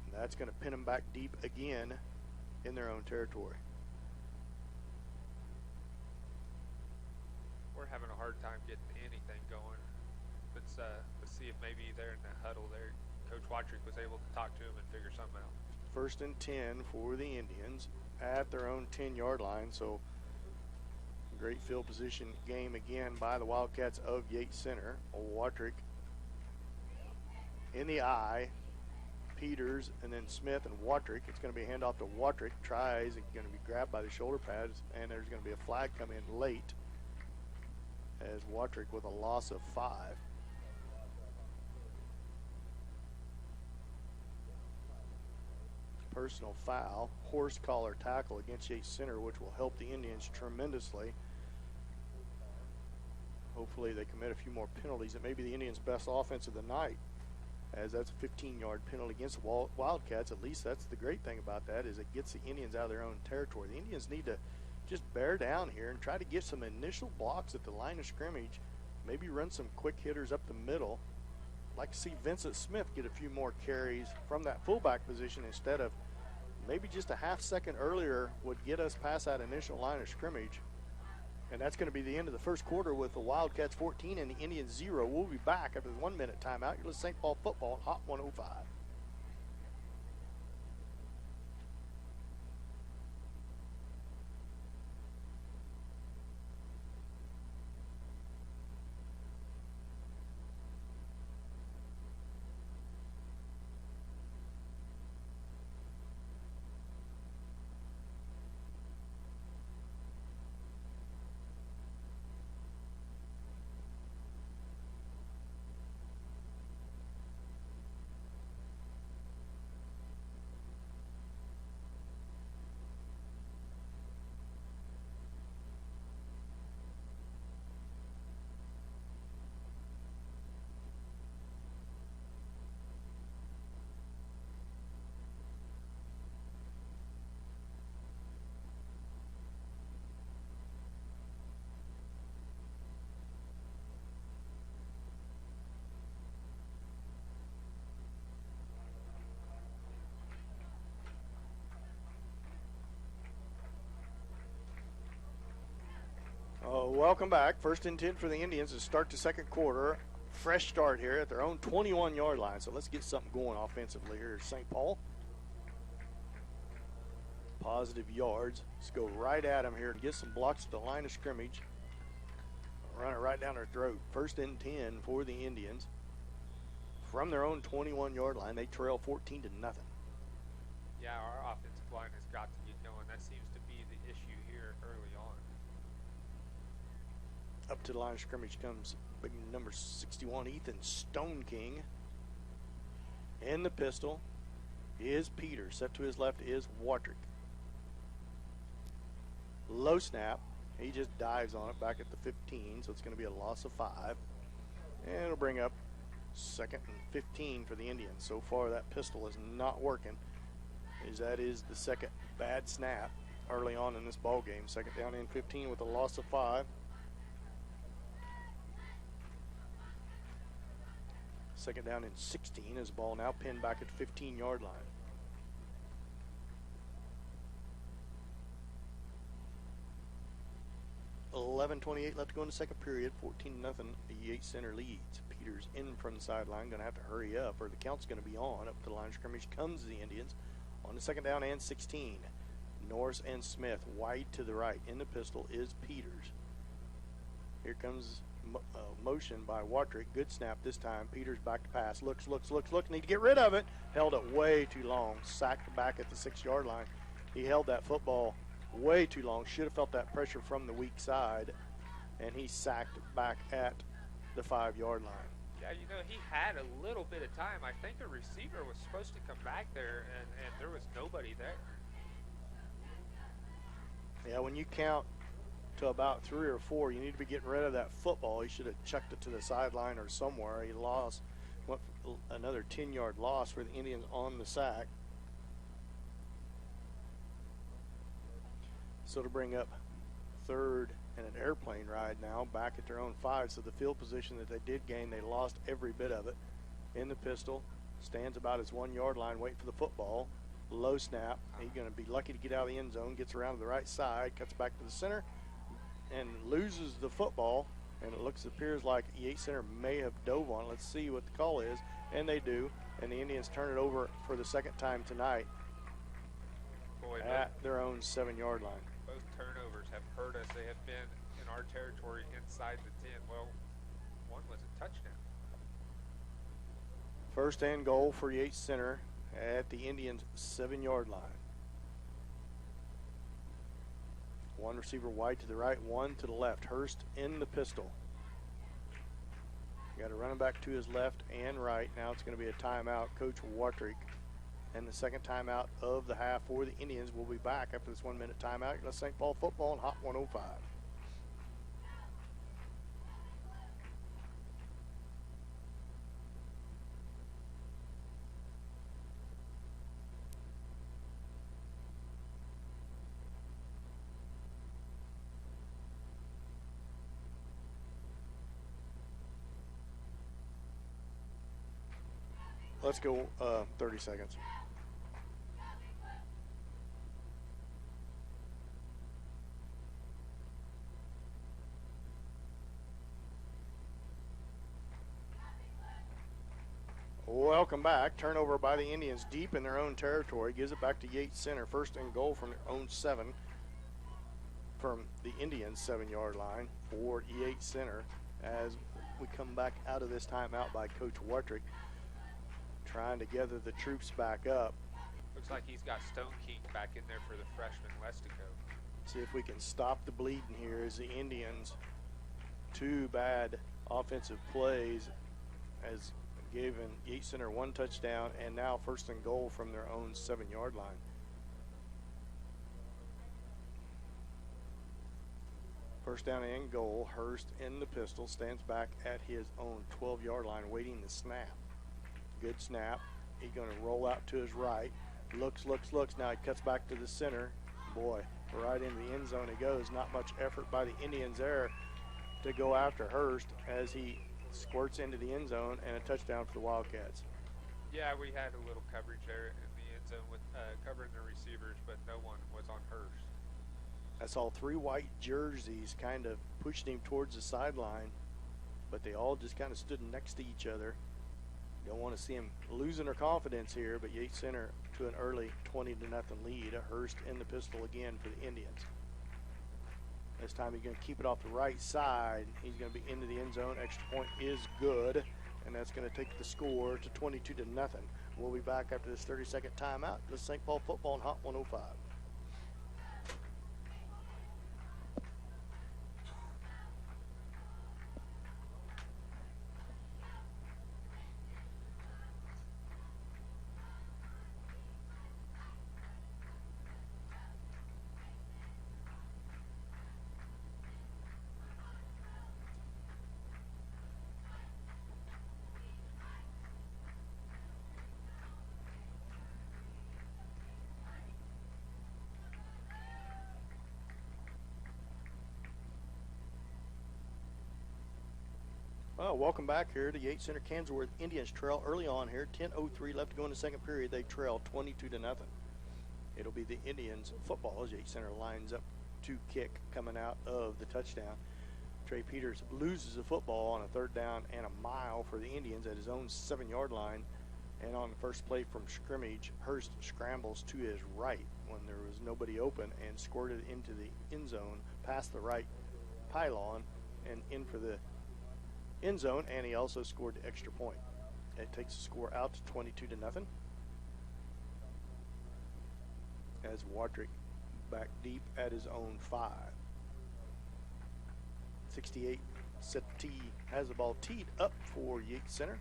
And that's going to pin them back deep again in their own territory. We're having a hard time getting anything going. Let's see if maybe there in the huddle there, Coach Watrick was able to talk to him and figure something out. 1st and 10 for the Indians at their own 10-yard line. So great field position game again by the Wildcats of Yates Center. Watrick in the eye. Peters and then Smith and Watrick. It's going to be a handoff to Watrick. Tries. It's going to be grabbed by the shoulder pads, and there's going to be a flag come in late as Watrick with a loss of 5. Personal foul, horse collar tackle against Yates Center, which will help the Indians tremendously. Hopefully they commit a few more penalties. It may be the Indians' best offense of the night, as that's a 15-yard penalty against the Wildcats. At least that's the great thing about that, is it gets the Indians out of their own territory. The Indians need to just bear down here and try to get some initial blocks at the line of scrimmage, maybe run some quick hitters up the middle. I'd like to see Vincent Smith get a few more carries from that fullback position instead of maybe just a half second earlier would get us past that initial line of scrimmage. And that's going to be the end of the first quarter with the Wildcats 14 and the Indians 0. We'll be back after the 1-minute timeout. You're listening to St. Paul football on Hot 105. Welcome back. 1st and 10 for the Indians to start the second quarter. Fresh start here at their own 21-yard line. So let's get something going offensively here at St. Paul. Positive yards. Let's go right at them here and get some blocks at the line of scrimmage. Run it right down their throat. 1st and 10 for the Indians. From their own 21-yard line, they trail 14-0. Yeah, our offensive line has got to get going. That seems to be the issue here early on. Up to the line of scrimmage comes big number 61, Ethan Stone King. In the pistol is Peters. Set to his left is Watrick. Low snap. He just dives on it back at the 15, so it's going to be a loss of 5. And it'll bring up 2nd and 15 for the Indians. So far that pistol is not working, as that is the second bad snap early on in this ball game. 2nd down and 15 with a loss of 5. 2nd down and 16 is the ball now pinned back at the 15-yard line. .28 left to go in the second period. 14-0. The Yates Center leads. Peters in from the sideline. Going to have to hurry up, or the count's going to be on. Up to the line of scrimmage comes the Indians on the 2nd down and 16. Norris and Smith wide to the right. In the pistol is Peters. Here comes motion by Watrick. Good snap this time. Peters back to pass. Looks. Need to get rid of it. Held it way too long. Sacked back at the 6-yard line. He held that football way too long. Should have felt that pressure from the weak side. And he sacked back at the 5-yard line. Yeah, you know, he had a little bit of time. I think the receiver was supposed to come back there, and there was nobody there. Yeah, when you count to about 3 or 4, you need to be getting rid of that football. He should have chucked it to the sideline or somewhere. He another 10-yard loss for the Indians on the sack. So to bring up third and an airplane ride now, back at their own 5. So the field position that they did gain, they lost every bit of it. In the pistol, stands about his 1-yard line, waiting for the football. Low snap. He's going to be lucky to get out of the end zone. Gets around to the right side, cuts back to the center, and loses the football. And it appears like Yates Center may have dove on it. Let's see what the call is. And they do. And the Indians turn it over for the second time tonight at their own 7-yard line. Both turnovers have hurt us. They have been in our territory inside the 10. Well, one was a touchdown. First and goal for Yates Center at the Indians' 7-yard line. One receiver wide to the right, one to the left. Hurst in the pistol. Got a running back to his left and right. Now it's going to be a timeout. Coach Watrick. And the second timeout of the half for the Indians. Will be back after this 1-minute timeout. Let's St. Paul football on Hot 105. Let's go 30 seconds. Welcome back. Turnover by the Indians deep in their own territory. Gives it back to Yates Center. First and goal from their own 7. From the Indians' 7-yard line for Yates Center as we come back out of this timeout by Coach Watrick, trying to gather the troops back up. Looks like he's got Stone King back in there for the freshman Lestico. See if we can stop the bleeding here as the Indians, 2 bad offensive plays has given Yates Center 1 touchdown, and now first and goal from their own 7-yard line. First down and goal. Hurst in the pistol, stands back at his own 12-yard line waiting the snap. Good snap. He's going to roll out to his right. Looks. Now he cuts back to the center. Boy, right into the end zone he goes. Not much effort by the Indians there to go after Hurst as he squirts into the end zone, and a touchdown for the Wildcats. Yeah, we had a little coverage there in the end zone with covering the receivers, but no one was on Hurst. I saw 3 white jerseys kind of pushing him towards the sideline, but they all just kind of stood next to each other. Don't want to see him losing their confidence here, but Yates Center to an early 20-0 lead. A Hurst in the pistol again for the Indians. This time he's going to keep it off the right side. He's going to be into the end zone. Extra point is good, and that's going to take the score to 22-0. We'll be back after this 30-second timeout. This is St. Paul football on Hot 105. Well, welcome back here to Yates Center, Kansas, where the Indians trail early on here. 10:03 left to go in the second period. They trail 22-0. It'll be the Indians football as Yates Center lines up to kick coming out of the touchdown. Trey Peters loses the football on a 3rd down and a mile for the Indians at his own 7-yard line. And on the first play from scrimmage, Hurst scrambles to his right when there was nobody open and squirted into the end zone past the right pylon and in for the end zone, and he also scored the extra point. It takes the score out to 22-0 as Watrick back deep at his own 5. 68 Settee has the ball teed up for Yates Center.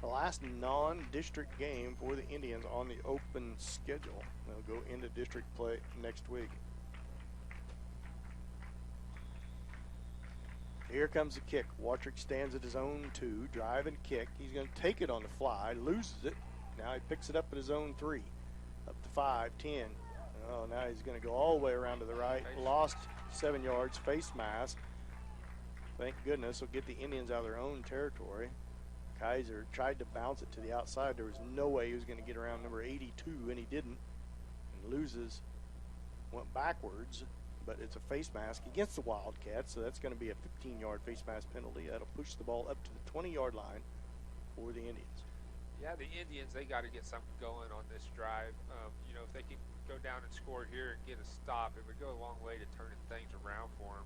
The last non-district game for the Indians on the open schedule. They'll go into district play next week. here comes the kick. Watrick stands at his own 2, drive and kick. He's going to take it on the fly, loses it. Now he picks it up at his own 3. Up to 5, 10. Oh, now he's going to go all the way around to the right. Lost 7 yards, face mask. Thank goodness he'll get the Indians out of their own territory. Kaiser tried to bounce it to the outside. There was no way he was going to get around number 82, and he didn't. And loses, went backwards, but it's a face mask against the Wildcats, so that's going to be a 15-yard face mask penalty. That'll push the ball up to the 20-yard line for the Indians. Yeah, the Indians, they got to get something going on this drive. If they can go down and score here and get a stop, it would go a long way to turning things around for them.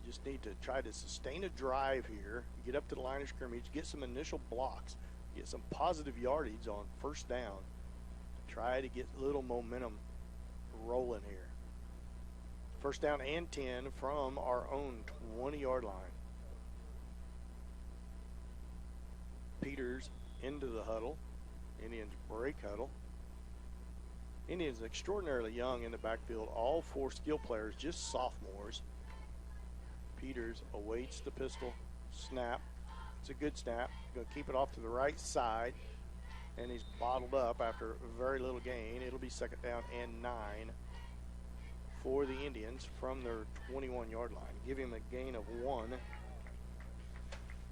You just need to try to sustain a drive here, get up to the line of scrimmage, get some initial blocks, get some positive yardage on first down. Try to get a little momentum rolling here. First down and 10 from our own 20-yard line. Peters into the huddle. Indians break huddle. Indians extraordinarily young in the backfield. All 4 skill players, just sophomores. Peters awaits the pistol snap. It's a good snap. Going to keep it off to the right side. And he's bottled up after very little gain. It'll be second down and 9 for the Indians from their 21-yard line. Give him a gain of 1.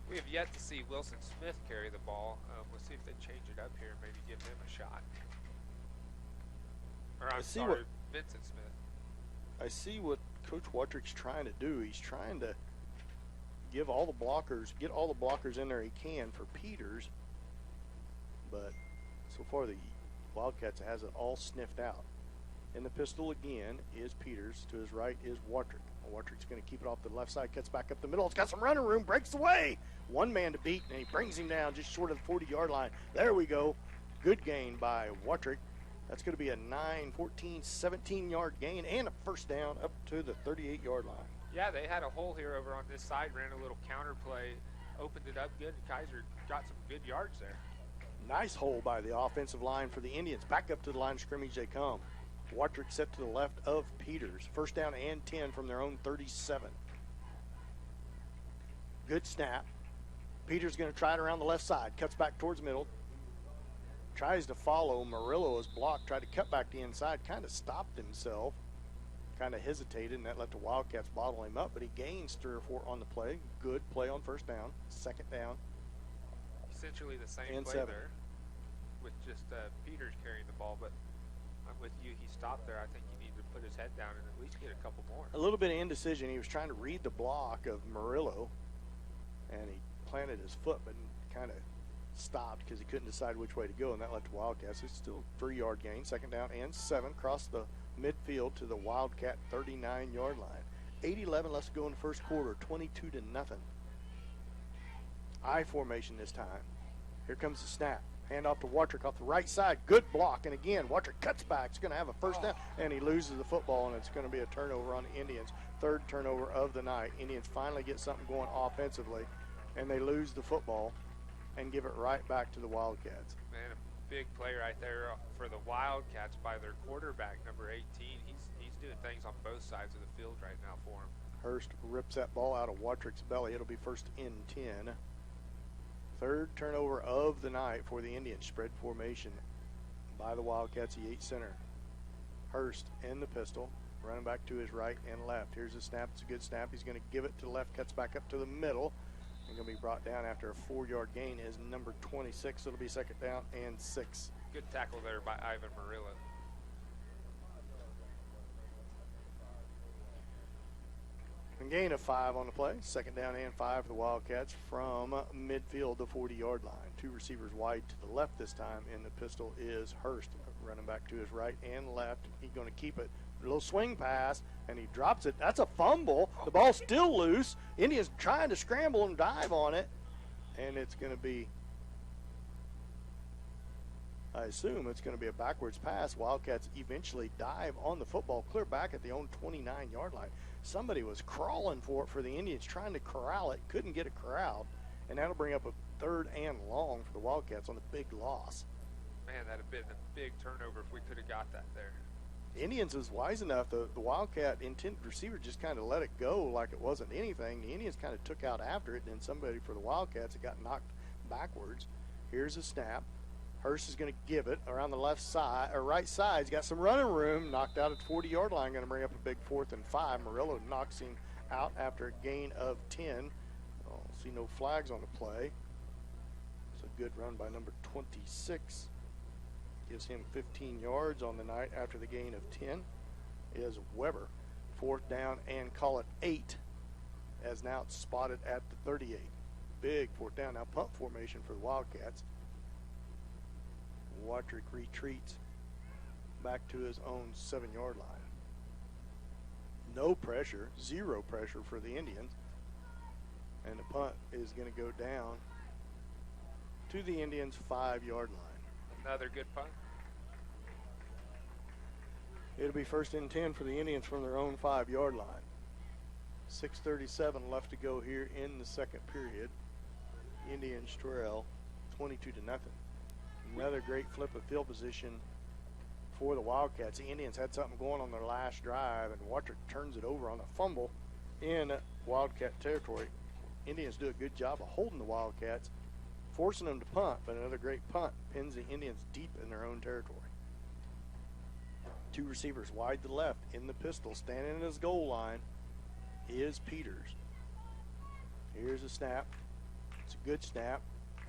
We have yet to see Wilson Smith carry the ball. We'll see if they change it up here and maybe give him a shot. Or Vincent Smith. I see what Coach Watrick's trying to do. He's trying to get all the blockers in there he can for Peters. But so far the Wildcats has it all sniffed out. In the pistol again is Peters. To his right is Watrick. Watrick's going to keep it off the left side, cuts back up the middle. It's got some running room, breaks away. One man to beat, and he brings him down just short of the 40-yard line. There we go. Good gain by Watrick. That's going to be a 9, 14, 17-yard gain and a first down up to the 38-yard line. Yeah, they had a hole here over on this side, ran a little counter play, opened it up good, and Kaiser got some good yards there. Nice hole by the offensive line for the Indians. Back up to the line of scrimmage they come. Watrick set to the left of Peters. First down and 10 from their own 37. Good snap. Peters going to try it around the left side. Cuts back towards middle. Tries to follow. Murillo is blocked. Tried to cut back the inside. Kind of stopped himself. Kind of hesitated, and that let the Wildcats bottle him up. But he gains 3 or 4 on the play. Good play on first down. Second down. Essentially the same and play 7. there with just Peters carrying the ball. But I'm with you. He stopped there. I think he needed to put his head down and at least get a couple more. A little bit of indecision. He was trying to read the block of Murillo, and he planted his foot, but kind of stopped because he couldn't decide which way to go, and that led to Wildcats. It's still a 3-yard gain, second down and 7, across the midfield to the Wildcat 39-yard line. 8-11 left to go in the first quarter, 22-0. I formation this time. Here comes the snap. Hand off to Watrick off the right side. Good block, and again, Watrick cuts back. It's going to have a first down, and he loses the football, and it's going to be a turnover on the Indians. 3rd turnover of the night. Indians finally get something going offensively, and they lose the football and give it right back to the Wildcats. Man, a big play right there for the Wildcats by their quarterback, number 18. He's doing things on both sides of the field right now for him. Hurst rips that ball out of Watrick's belly. It'll be first and 10. 3rd turnover of the night for the Indians. Spread formation by the Wildcats, the 8 center. Hurst in the pistol, running back to his right and left. Here's the snap. It's a good snap. He's going to give it to the left, cuts back up to the middle. And going to be brought down after a 4-yard gain is number 26. It'll be second down and 6. Good tackle there by Ivan Murillo. A gain of 5 on the play. Second down and 5 for the Wildcats from midfield, the 40-yard line. 2 receivers wide to the left this time. In the pistol is Hurst, running back to his right and left. He's going to keep it. A little swing pass, and he drops it. That's a fumble. The ball's still loose. Indians trying to scramble and dive on it. And it's going to be, I assume it's going to be a backwards pass. Wildcats eventually dive on the football, clear back at the own 29-yard line. Somebody was crawling for it for the Indians, trying to corral it. Couldn't get it corralled. And that'll bring up a 3rd and long for the Wildcats on the big loss. Man, that'd have been a big turnover if we could have got that there. Indians was wise enough. The Wildcat intended receiver just kind of let it go like it wasn't anything. The Indians kind of took out after it, and then somebody for the Wildcats, it got knocked backwards. Here's a snap. Hurst is going to give it around the left side or right side. He's got some running room. Knocked out at the 40-yard line. Going to bring up a big 4th and 5. Murillo knocks him out after a gain of 10. Oh, see no flags on the play. It's a good run by number 26. Gives him 15 yards on the night after the gain of 10. Is Weber. 4th down and call it 8. As now it's spotted at the 38. Big 4th down. Now punt formation for the Wildcats. Watrick retreats back to his own 7-yard line. No pressure, 0 pressure for the Indians. And the punt is going to go down to the Indians' 5-yard line. Another good punt. It'll be 1st and 10 for the Indians from their own 5-yard line. 6:37 left to go here in the second period. Indians trail 22-0. Another great flip of field position for the Wildcats. The Indians had something going on their last drive, and Watrick turns it over on a fumble in Wildcat territory. Indians do a good job of holding the Wildcats, forcing them to punt, but another great punt pins the Indians deep in their own territory. 2 receivers wide to the left in the pistol. Standing in his goal line is Peters. Here's a snap. It's a good snap.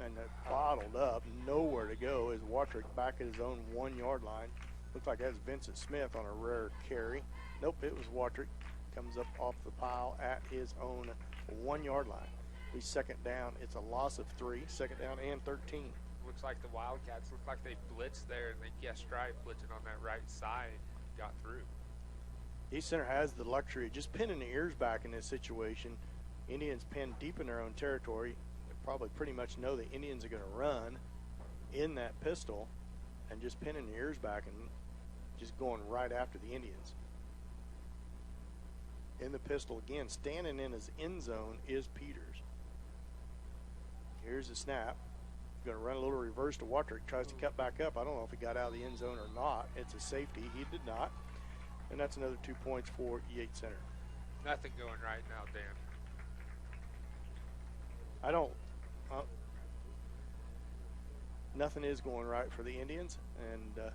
And bottled up, nowhere to go, is Watrick back at his own 1-yard line. Looks like that's Vincent Smith on a rare carry. Nope, it was Watrick. Comes up off the pile at his own 1-yard line. He's 2nd down. It's a loss of 3. 2nd down and 13. Looks like the Wildcats look like they blitzed there, and they guessed right, blitzing on that right side, got through. East Center has the luxury of just pinning the ears back in this situation. Indians pinned deep in their own territory. Probably pretty much know the Indians are going to run in that pistol and just pinning the ears back and just going right after the Indians. In the pistol again, standing in his end zone is Peters. Here's the snap. Going to run a little reverse to Watrick. Tries to cut back up. I don't know if he got out of the end zone or not. It's a safety. He did not. And that's another 2 points for Yates Center. Nothing going right now, Dan. I don't. Nothing is going right for the Indians, and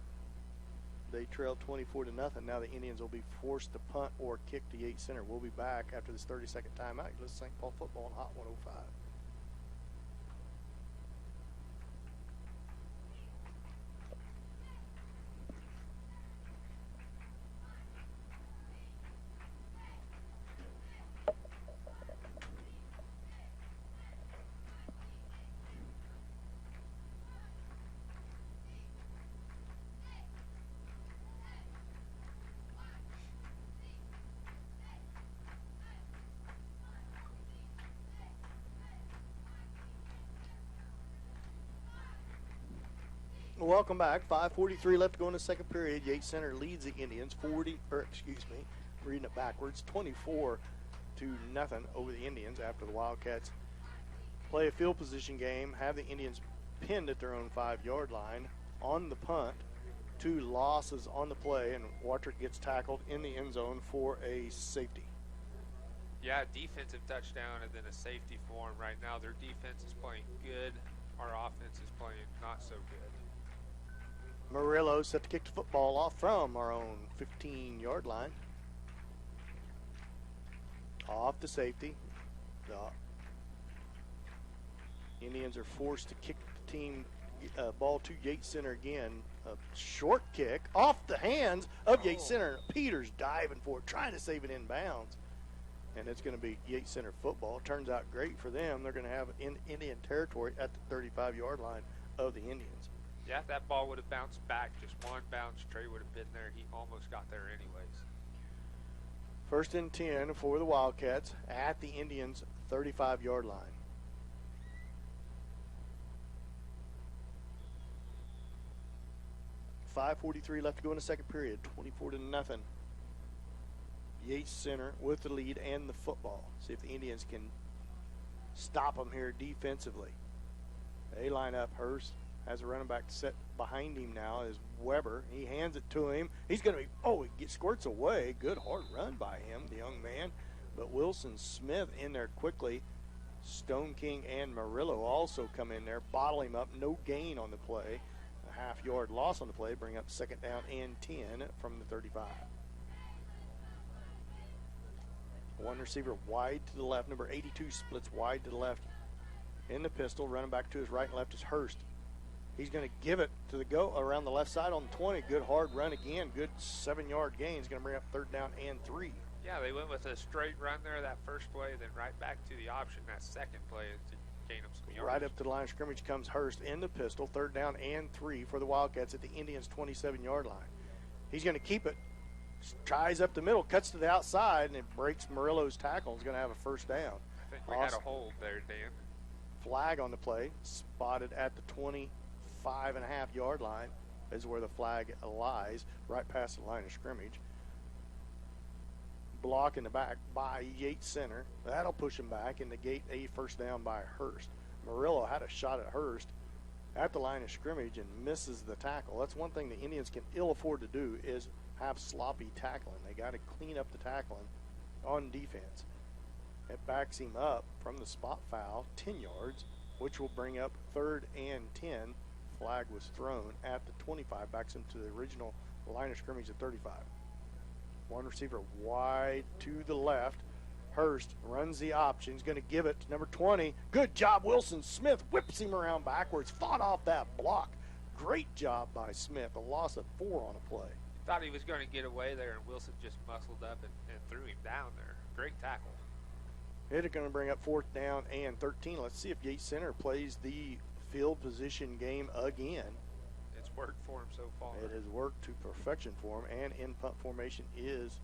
they trail 24-0. Now the Indians will be forced to punt or kick to Yates Center. We'll be back after this 30-second timeout. Let's St. Paul football on Hot 105. Welcome back. 5:43 left to go in the second period. Yates Center leads the Indians 24-0 over the Indians after the Wildcats play a field position game, have the Indians pinned at their own 5-yard line on the punt. 2 losses on the play, and Watrick gets tackled in the end zone for a safety. Yeah, defensive touchdown and then a safety for them right now. Their defense is playing good. Our offense is playing not so good. Murillo set to kick the football off from our own 15-yard line. Off the safety. The Indians are forced to kick the team ball to Yates Center again. A short kick off the hands of Yates Center. Peters diving for it, trying to save it in bounds. And it's going to be Yates Center football. Turns out great for them. They're going to have in Indian territory at the 35-yard line of the Indians. Yeah, if that ball would have bounced back, just one bounce, Trey would have been there. He almost got there anyways. 1st and 10 for the Wildcats at the Indians' 35-yard line. .543 left to go in the second period. 24-0. Yates Center with the lead and the football. See if the Indians can stop them here defensively. They line up. Hurst Has a running back set behind him now is Weber. He hands it to him. He's going to he squirts away. Good hard run by him, the young man. But Wilson Smith in there quickly. Stone King and Murillo also come in there, bottle him up. No gain on the play. A half-yard loss on the play. Bring up 2nd down and 10 from the 35. One receiver wide to the left. Number 82 splits wide to the left. In the pistol, running back to his right and left is Hurst. He's going to give it to the go around the left side on the 20. Good hard run again. Good 7-yard gain. He's going to bring up 3rd down and 3. Yeah, they went with a straight run there that first play, then right back to the option that second play to gain them some yards. Right up to the line of scrimmage comes Hurst in the pistol. 3rd down and 3 for the Wildcats at the Indians' 27-yard line. He's going to keep it. Tries up the middle, cuts to the outside, and it breaks Murillo's tackle. He's going to have a 1st down. I think we had a hold there, Dan. Flag on the play, spotted at the 25.5-yard line is where the flag lies, right past the line of scrimmage. Block in the back by Yates center. That'll push him back and negate a 1st down by Hurst. Murillo had a shot at Hurst at the line of scrimmage and misses the tackle. That's one thing the Indians can ill afford to do is have sloppy tackling. They got to clean up the tackling on defense. It backs him up from the spot foul, 10 yards, which will bring up 3rd and 10. Flag was thrown at the 25, backs him to the original line of scrimmage at 35. One receiver wide to the left. Hurst runs the option. He's going to give it to number 20. Good job, Wilson Smith. Whips him around backwards. Fought off that block. Great job by Smith. A loss of 4 on a play. Thought he was going to get away there, and Wilson just muscled up and threw him down there. Great tackle. It is going to bring up 4th down and 13. Let's see if Yates Center plays the field position game again. It's worked for him so far. It has worked to perfection for him, and in punt formation is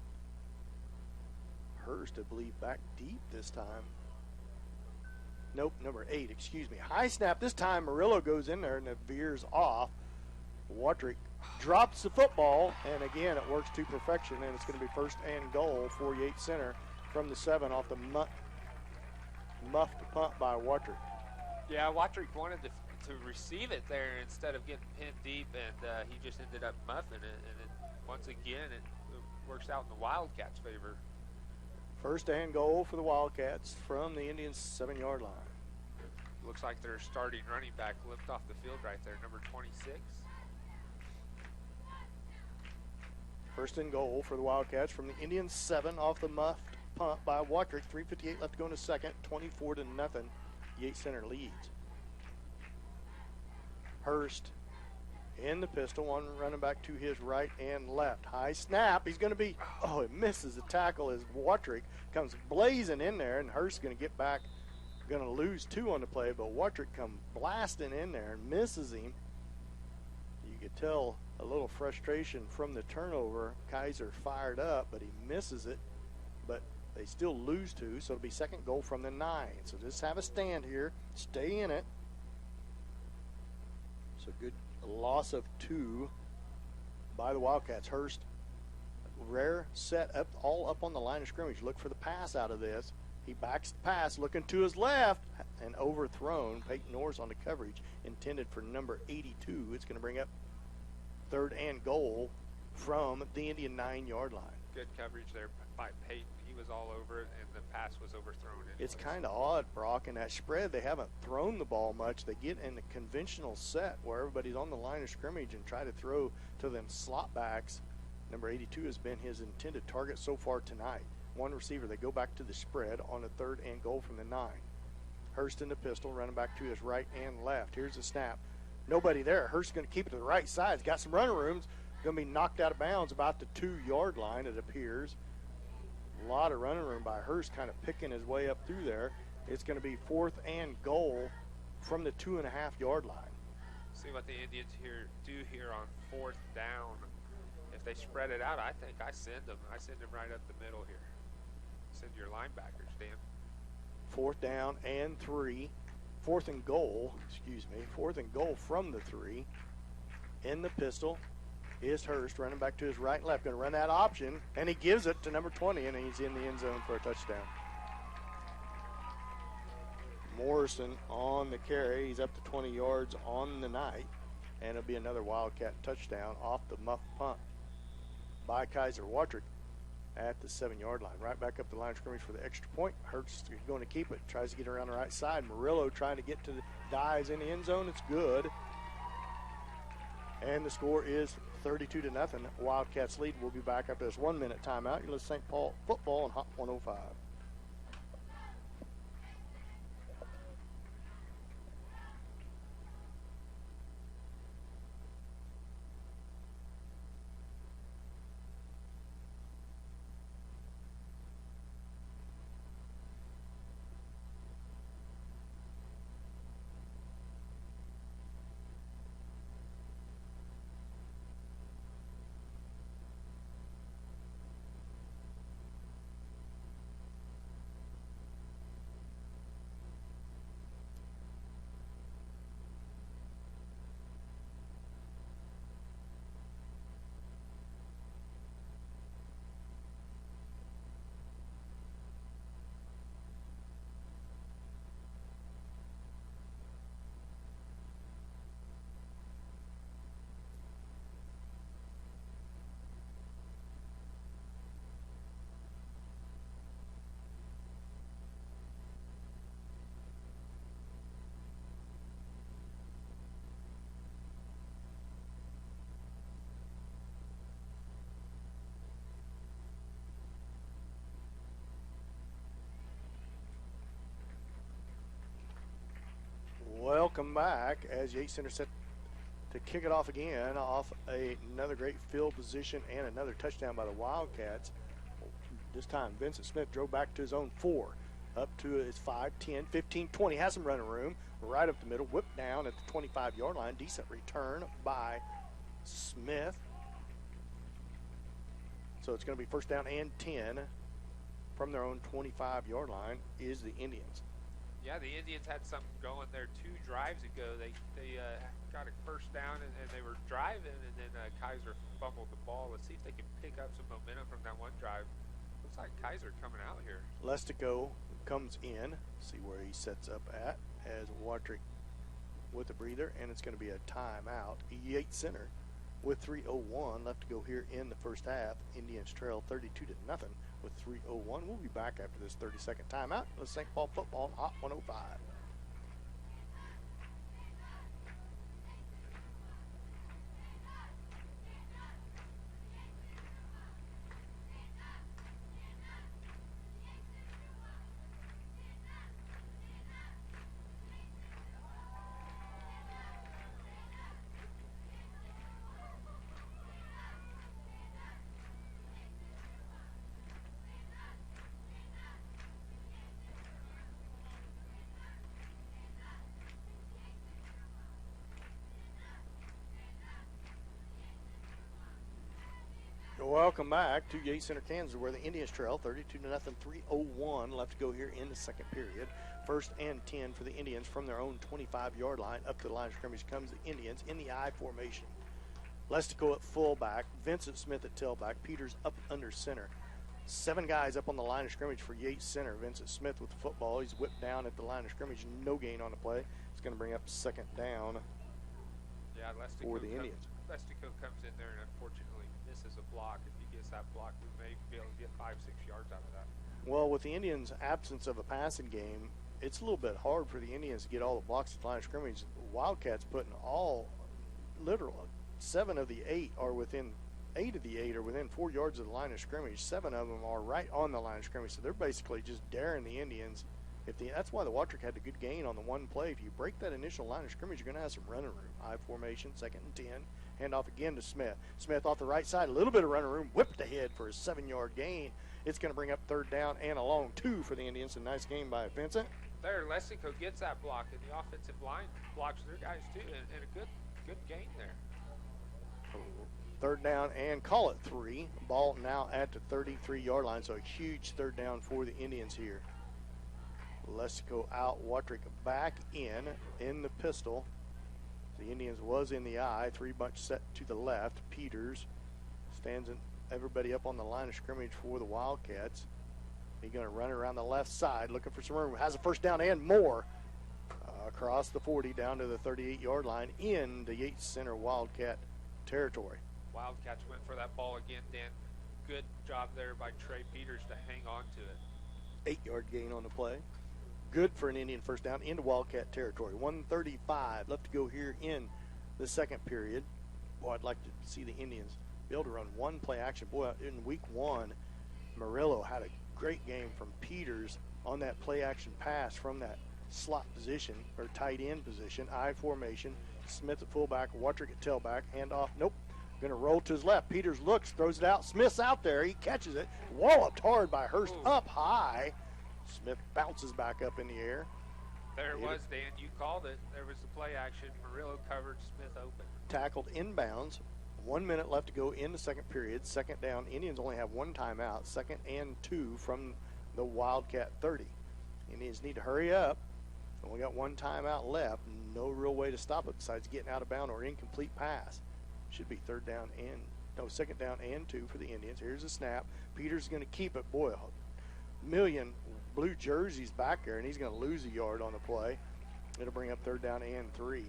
Hurst, I believe, back deep this time. Nope, number 8, excuse me. High snap this time. Murillo goes in there and it veers off. Watrick drops the football, and again it works to perfection, and it's going to be 1st and goal for Yates Center from the 7 off the muffed punt by Watrick. Yeah, Watrick wanted to receive it there instead of getting pinned deep, and he just ended up muffing it, and once again it works out in the Wildcats' favor. 1st and goal for the Wildcats from the Indians' 7-yard line. Looks like their starting running back limped off the field right there, number 26. 1st and goal for the Wildcats from the Indians' 7 off the muffed punt by Watrick. 3:58 left to go in the second. 24-0. Yates Center leads. Hurst in the pistol, one running back to his right and left. High snap. He's going to be, it misses the tackle as Watrick comes blazing in there, and Hurst's going to get back, going to lose 2 on the play, but Watrick comes blasting in there and misses him. You could tell a little frustration from the turnover. Kaiser fired up, but he misses it, but they still lose 2, so it'll be 2nd goal from the 9. So just have a stand here, stay in it. So good loss of 2 by the Wildcats. Hurst, rare set up, all up on the line of scrimmage. Look for the pass out of this. He backs the pass, looking to his left, and overthrown. Peyton Norris on the coverage, intended for number 82. It's going to bring up 3rd and goal from the Indian 9-yard line. Good coverage there by Peyton. He was all over it, and the pass was overthrown. It's kind of odd, Brock, in that spread. They haven't thrown the ball much. They get in the conventional set where everybody's on the line of scrimmage and try to throw to them slot backs. Number 82 has been his intended target so far tonight. One receiver. They go back to the spread on a 3rd and goal from the 9. Hurst in the pistol, running back to his right and left. Here's the snap. Nobody there. Hurst's going to keep it to the right side. He's got some running rooms. Going to be knocked out of bounds about the 2-yard line, it appears. A lot of running room by Hurst, kind of picking his way up through there. It's going to be 4th and goal from the 2.5-yard line. See what the Indians do here on 4th down. If they spread it out, I think I send them. I send them right up the middle here. Send your linebackers, Dan. 4th down and 3. 4th and goal, 4th and goal from the 3. In the pistol is Hurst, running back to his right and left. Going to run that option, and he gives it to number 20, and he's in the end zone for a touchdown. Morrison on the carry. He's up to 20 yards on the night. And it'll be another Wildcat touchdown off the muff punt by Kaiser Watrick at the 7-yard line. Right back up the line of scrimmage for the extra point. Hurts going to keep it. Tries to get around the right side. Murillo trying to get to the dives in the end zone. It's good. And the score is 32-0. Wildcats lead. We'll be back after this 1-minute timeout. You're listening to St. Paul football on Hot 105. Welcome back as Yates Center set to kick it off again off another great field position and another touchdown by the Wildcats. This time Vincent Smith drove back to his own 4, up to his 5, 10, 15, 20. Has some running room right up the middle, whipped down at the 25-yard line. Decent return by Smith. So it's going to be first down and 10 from their own 25-yard line is the Indians. Yeah, the Indians had something going there 2 drives ago. They got a first down and they were driving, and then Kaiser fumbled the ball. Let's see if they can pick up some momentum from that one drive. Looks like Kaiser coming out here. Lestico comes in. See where he sets up at as Watrick with a breather, and it's going to be a timeout. Yates Center with 3:01 left to go here in the first half. Indians trail 32-0 with 3:01. We'll be back after this 30-second timeout. Let's St. Paul football on Hot 105. Welcome back to Yates Center, Kansas, where the Indians trail 32-0, 3:01 left to go here in the second period. First and 10 for the Indians from their own 25-yard line. Up to the line of scrimmage comes the Indians in the I formation. Lestico at fullback, Vincent Smith at tailback, Peters up under center. 7 guys up on the line of scrimmage for Yates Center. Vincent Smith with the football. He's whipped down at the line of scrimmage. No gain on the play. It's going to bring up second down for the Indians. Lestico comes in there and unfortunately misses a block. If he gets that block, we may be able to get 5-6 yards out of that. Well, with the Indians' absence of a passing game, it's a little bit hard for the Indians to get all the blocks at the line of scrimmage. Wildcats putting literally 7 of the 8 are within 8 of the 8 are within 4 yards of the line of scrimmage. 7 of them are right on the line of scrimmage. So they're basically just daring the Indians. That's why the Watrick had a good gain on the one play. If you break that initial line of scrimmage, you're going to have some running room. I formation, second and 10. Hand off again to Smith. Smith off the right side, a little bit of running room, whipped ahead for a 7-yard gain. It's going to bring up third down and a long 2 for the Indians. A nice game by Vincent. There, Lestico gets that block, and the offensive line blocks their guys too, and a good gain there. Third down and call it 3. Ball now at the 33-yard line, so a huge third down for the Indians here. Lestico out, Watrick back in the pistol. The Indians was in the I, 3 bunch set to the left. Peters stands everybody up on the line of scrimmage for the Wildcats. He's going to run around the left side looking for some room. Has a first down and more across the 40 down to the 38-yard line into Yates Center Wildcat territory. Wildcats went for that ball again, Dan. Good job there by Trey Peters to hang on to it. 8-yard gain on the play. Good for an Indian first down into Wildcat territory. 1:35 left to go here in the second period. Boy, I'd like to see the Indians be able to run one play action. Boy, in week one, Murillo had a great game from Peters on that play action pass from that slot position or tight end position, I formation. Smith at fullback, Watrick at tailback, handoff. Nope. Going to roll to his left. Peters looks, throws it out. Smith's out there. He catches it. Walloped hard by Hurst up high. Smith bounces back up in the air. There it was, Dan. You called it. There was the play action. Murillo covered, Smith open. Tackled inbounds. 1 minute left to go in the second period. Second down. Indians only have one timeout. 2nd and 2 from the Wildcat 30. Indians need to hurry up. Only got one timeout left. No real way to stop it besides getting out of bounds or incomplete pass. Should be second down and 2 for the Indians. Here's a snap. Peters is going to keep it. Boy, a million blue jerseys back there, and he's going to lose a yard on the play. It'll bring up 3rd down and 3.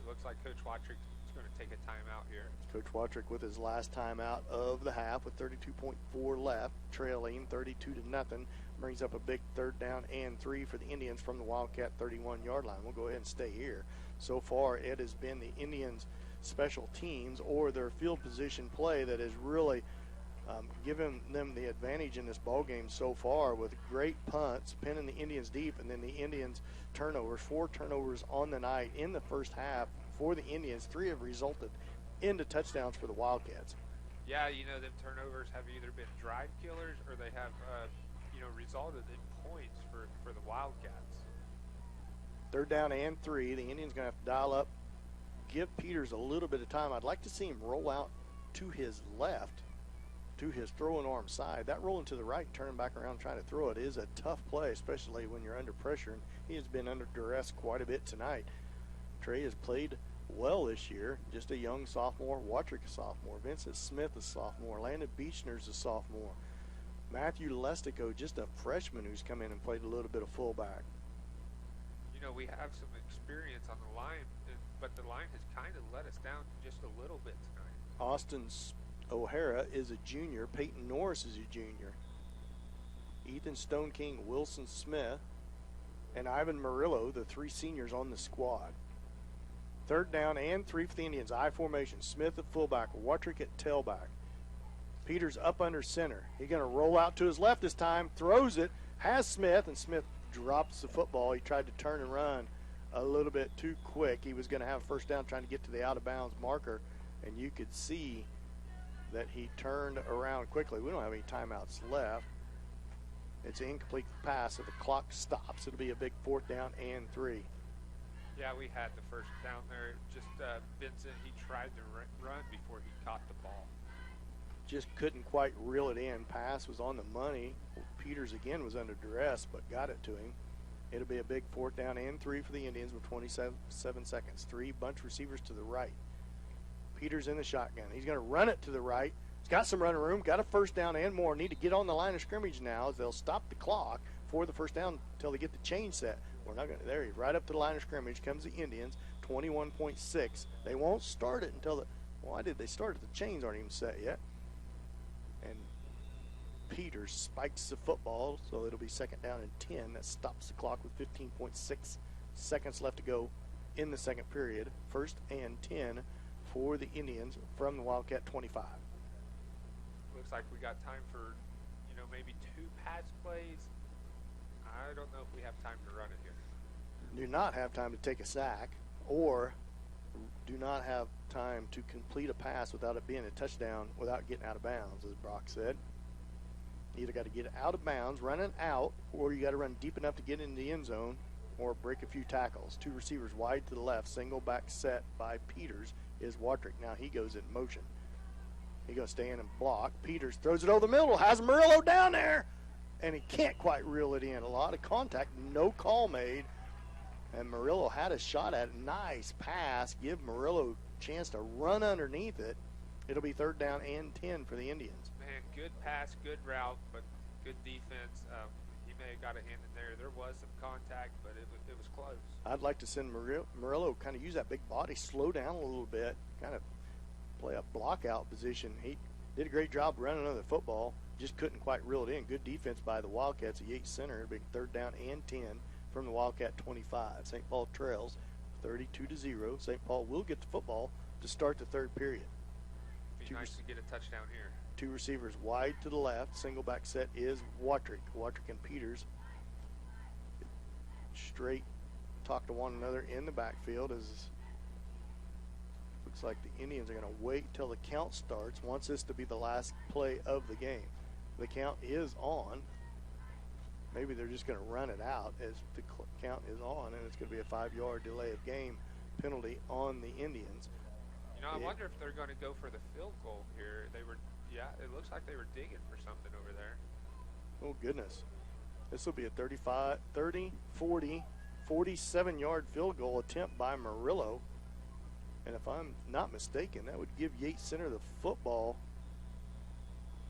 Looks like Coach Watrick is going to take a timeout here. Coach Watrick with his last timeout of the half with 32.4 left, trailing 32-0. Brings up a big 3rd down and 3 for the Indians from the Wildcat 31-yard line. We'll go ahead and stay here. So far, it has been the Indians' special teams or their field position play that has really given them the advantage in this ball game so far, with great punts, pinning the Indians deep, and then the Indians' turnovers. 4 turnovers on the night in the first half for the Indians. 3 have resulted into touchdowns for the Wildcats. Yeah, them turnovers have either been drive killers or they have, resulted in points for the Wildcats. 3rd down and 3. The Indians going to have to dial up, give Peters a little bit of time. I'd like to see him roll out to his left, to his throwing arm side. That rolling to the right, turning back around trying to throw it is a tough play, especially when you're under pressure, and he has been under duress quite a bit tonight. Trey has played well this year, just a young sophomore. Watrick a sophomore. Vincent Smith a sophomore. Landon Beechner's a sophomore. Matthew Lestico, just a freshman who's come in and played a little bit of fullback. We have some experience on the line, but the line has kind of let us down just a little bit tonight. Austin O'Hara is a junior. Peyton Norris is a junior. Ethan Stone King, Wilson Smith, and Ivan Murillo, the 3 seniors on the squad. 3rd down and 3 for the Indians. I formation. Smith at fullback. Watrick at tailback. Peters up under center. He's going to roll out to his left this time. Throws it. Has Smith, and Smith drops the football. He tried to turn and run a little bit too quick. He was going to have a first down trying to get to the out-of-bounds marker, and you could see that he turned around quickly. We don't have any timeouts left. It's an incomplete pass, so the clock stops. It'll be a big 4th down and 3. Yeah, we had the first down there. Just Vincent, he tried to run before he caught the ball. Just couldn't quite reel it in. Pass was on the money. Peters again was under duress, but got it to him. It'll be a big 4th down and 3 for the Indians with 27 seconds. 3 bunch receivers to the right. Peters in the shotgun. He's going to run it to the right. He's got some running room. Got a first down and more. Need to get on the line of scrimmage now as they'll stop the clock for the first down until they get the chain set. We're not going to. There he is, right up to the line of scrimmage. Comes the Indians. 21.6. They won't start it until the. Why did they start it? The chains aren't even set yet. And Peters spikes the football, so it'll be 2nd down and 10. That stops the clock with 15.6 seconds left to go in the second period. 1st and 10 for the Indians from the Wildcat 25. Looks like we got time for, maybe 2 pass plays. I don't know if we have time to run it here. Do not have time to take a sack, or do not have time to complete a pass without it being a touchdown without getting out of bounds, as Brock said. You either got to get out of bounds, running out, or you got to run deep enough to get into the end zone or break a few tackles. 2 receivers wide to the left, single back set by Peters is Watrick. Now he goes in motion. He's going to stay in and block. Peters throws it over the middle, has Murillo down there, and he can't quite reel it in. A lot of contact, no call made, and Murillo had a shot at it. Nice pass. Give Murillo a chance to run underneath it. It'll be 3rd down and 10 for the Indians. Man, good pass, good route, but good defense. He may have got a hand in there. There was some contact, but it was close. I'd like to send Murillo kind of use that big body, slow down a little bit, kind of play a block out position. He did a great job running under the football, just couldn't quite reel it in. Good defense by the Wildcats at Yates Center. Big 3rd down and 10 from the Wildcat 25. St. Paul trails 32-0. St. Paul will get the football to start the 3rd period. Be nice to get a touchdown here. 2 receivers wide to the left. Single back set is Watrick. Watrick and Peters straight talk to one another in the backfield as looks like the Indians are going to wait till the count starts. Wants this to be the last play of the game. The count is on. Maybe they're just going to run it out as the count is on, and it's going to be a 5-yard delay of game penalty on the Indians. You know, I wonder if they're going to go for the field goal here. It looks like they were digging for something over there. Oh, goodness. This will be a 35, 30, 40, 47-yard field goal attempt by Murillo. And if I'm not mistaken, that would give Yates Center the football.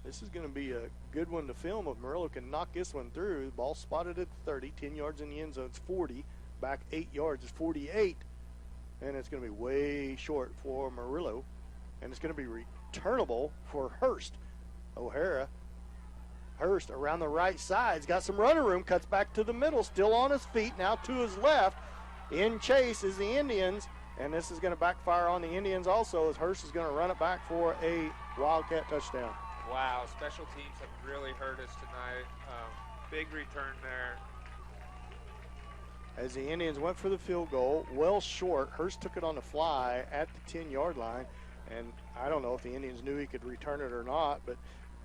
This is going to be a good one to film if Murillo can knock this one through. The ball spotted at 30, 10 yards in the end zone. It's 40. Back 8 yards is 48. And it's going to be way short for Murillo. And it's going to be returnable for Hurst. O'Hara. Hurst around the right side. He's got some running room. Cuts back to the middle. Still on his feet. Now to his left. In chase is the Indians. And this is going to backfire on the Indians also as Hurst is going to run it back for a Wildcat touchdown. Wow, special teams have really hurt us tonight. Big return there. As the Indians went for the field goal, well short. Hurst took it on the fly at the 10-yard line. And I don't know if the Indians knew he could return it or not, but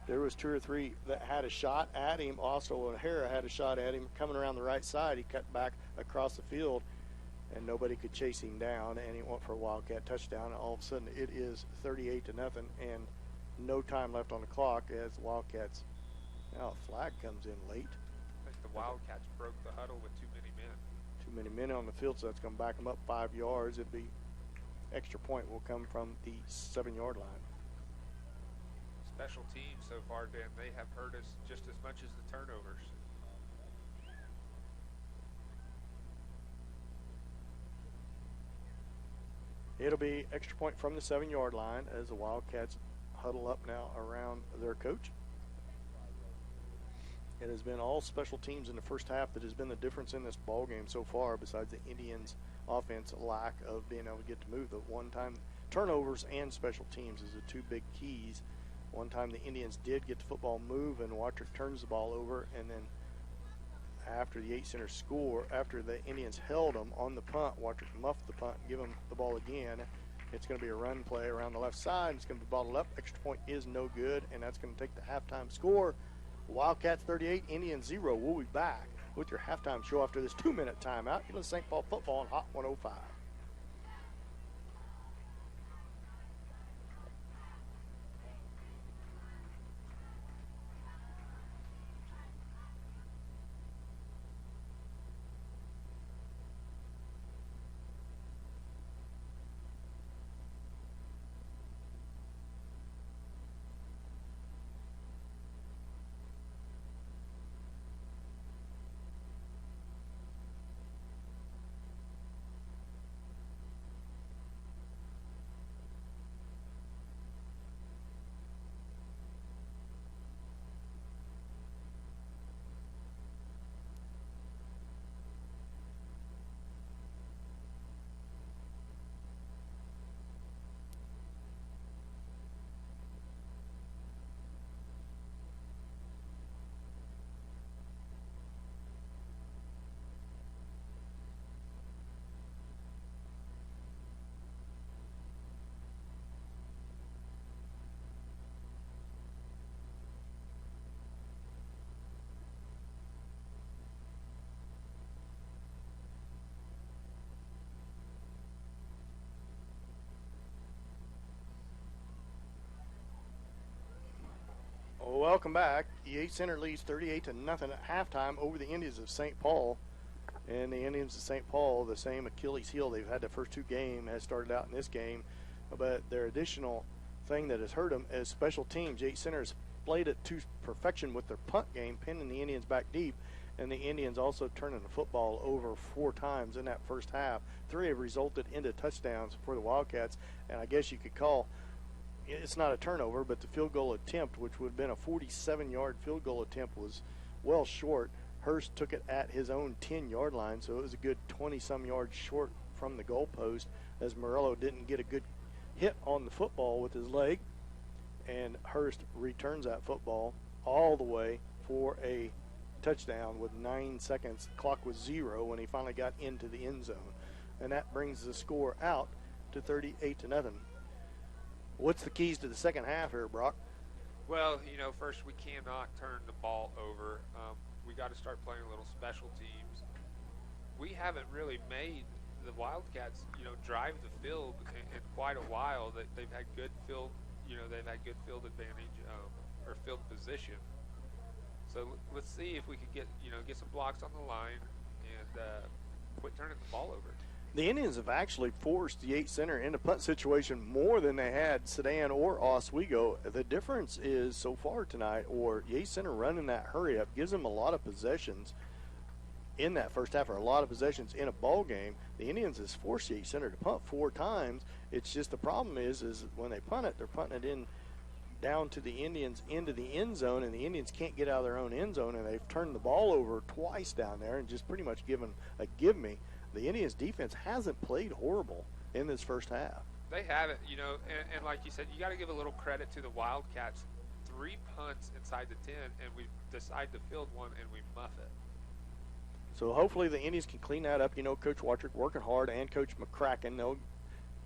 there was 2 or 3 that had a shot at him. Also, O'Hara had a shot at him coming around the right side. He cut back across the field, and nobody could chase him down, and he went for a Wildcat touchdown. And all of a sudden, it is 38-0, and no time left on the clock as the Wildcats. Now a flag comes in late. I think the Wildcats broke the huddle with too many men. Too many men on the field, so that's going to back them up 5 yards. It'd be extra point will come from the 7-yard line. Special teams so far, Dan, they have hurt us just as much as the turnovers. It'll be extra point from the 7-yard line as the Wildcats huddle up now around their coach. It has been all special teams in the first half that has been the difference in this ball game so far, besides the Indians' offense lack of being able to get to move. The one-time turnovers and special teams is the 2 big keys. One time the Indians did get the football move, and Watrick turns the ball over, and then after the Yates Center score, after the Indians held them on the punt, Watrick muffed the punt and give them the ball again. It's going to be a run play around the left side. It's going to be bottled up. Extra point is no good, and that's going to take the halftime score. Wildcats 38, Indians 0. We'll be back with your halftime show after this 2-minute timeout. You're listening to St. Paul football on Hot 105. Welcome back. Yates Center leads 38-0 at halftime over the Indians of St. Paul. And the Indians of St. Paul, the same Achilles heel they've had the first 2 games, has started out in this game. But their additional thing that has hurt them is special teams. Yates Center has played it to perfection with their punt game, pinning the Indians back deep. and the Indians also turning the football over 4 times in that first half. 3 have resulted into touchdowns for the Wildcats, and I guess you could call it's not a turnover, but the field goal attempt, which would have been a 47-yard field goal attempt, was well short. Hurst took it at his own 10-yard line, so it was a good 20-some yards short from the goalpost, as Morello didn't get a good hit on the football with his leg, and Hurst returns that football all the way for a touchdown with 9 seconds. The clock was 0 when he finally got into the end zone, and that brings the score out to 38-0. What's the keys to the second half here, Brock? Well, first we cannot turn the ball over. We got to start playing a little special teams. We haven't really made the Wildcats, drive the field in quite a while. They've had good field, they've had good field advantage or field position. So let's see if we could get some blocks on the line and quit turning the ball over. The Indians have actually forced the Yates Center into punt situation more than they had Sedan or Oswego. The difference is so far tonight, or Yates Center running that hurry up gives them a lot of possessions in that first half, or a lot of possessions in a ball game. The Indians has forced Yates Center to punt 4 times. It's just the problem is when they punt it, they're punting it in down to the Indians into the end zone, and the Indians can't get out of their own end zone, and they've turned the ball over twice down there and just pretty much given a give me. The Indians' defense hasn't played horrible in this first half. They haven't, and like you said, you got to give a little credit to the Wildcats. 3 punts inside the 10, and we decide to field one, and we muff it. So hopefully the Indians can clean that up. Coach Watrick working hard, and Coach McCracken, they'll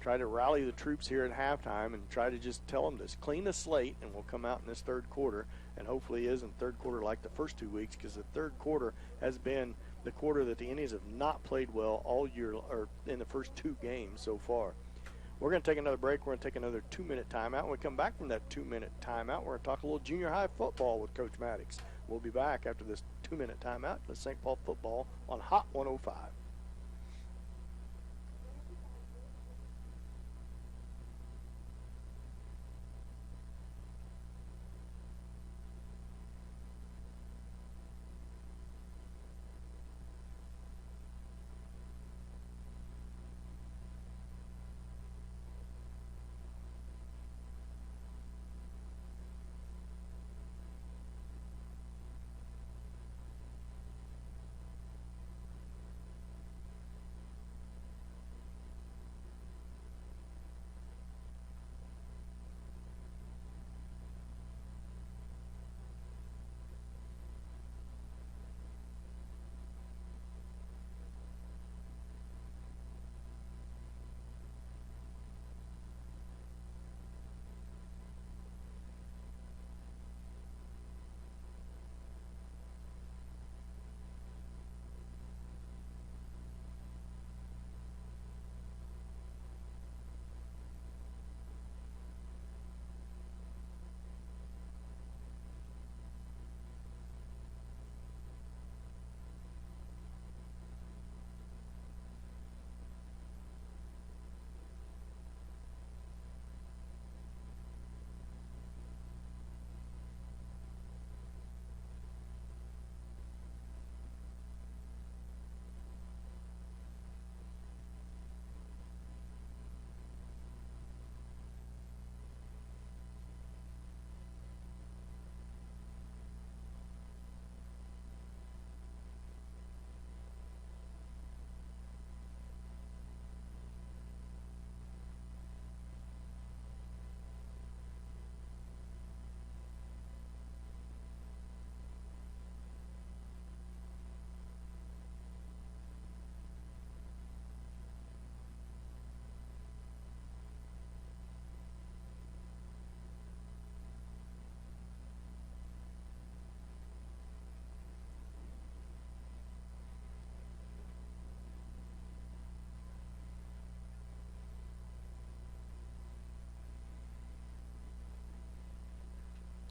try to rally the troops here at halftime and try to just tell them to clean the slate, and we'll come out in this third quarter, and hopefully it isn't third quarter like the first 2 weeks, because the third quarter has been the quarter that the Indians have not played well all year, or in the first 2 games so far. We're going to take another break. We're going to take another 2-minute timeout. When we come back from that 2-minute timeout, we're going to talk a little junior high football with Coach Maddox. We'll be back after this 2-minute timeout with St. Paul football on Hot 105.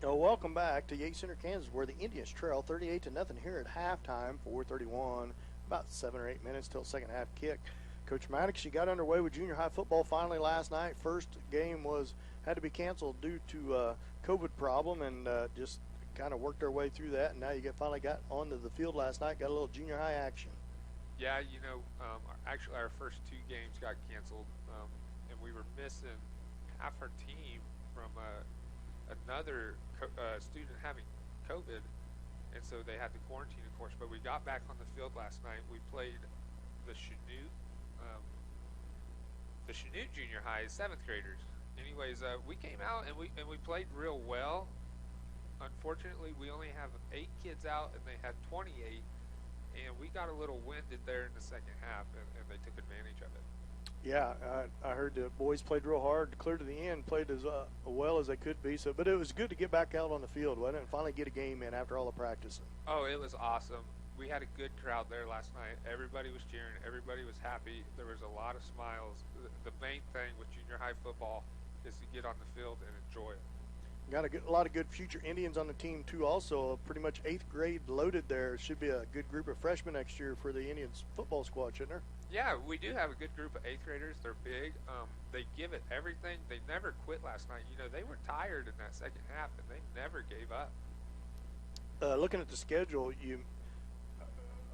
So welcome back to Yates Center, Kansas, where the Indians trail 38-0 here at halftime. 4:31, about 7 or 8 minutes till second half kick. Coach Maddox, you got underway with junior high football finally last night. First game had to be canceled due to COVID problem, and just kind of worked our way through that, and now you finally got onto the field last night, got a little junior high action. Yeah, actually our first two games got canceled, and we were missing half our team from another student having COVID, and so they had to quarantine, of course. But we got back on the field last night. We played the Chanute Junior High seventh graders. Anyways, we came out and we played real well. Unfortunately, we only have 8 kids out, and they had 28, and we got a little winded there in the second half, and they took advantage of it. Yeah, I heard the boys played real hard, clear to the end, played as well as they could be. So, but it was good to get back out on the field, wasn't it? And finally get a game in after all the practicing. Oh, it was awesome. We had a good crowd there last night. Everybody was cheering. Everybody was happy. There was a lot of smiles. The main thing with junior high football is to get on the field and enjoy it. Got a lot of good future Indians on the team, too, also. Pretty much 8th grade loaded there. Should be a good group of freshmen next year for the Indians football squad, shouldn't there? Yeah, we do have a good group of 8th graders. They're big. They give it everything. They never quit last night. They were tired in that second half, and they never gave up. Looking at the schedule,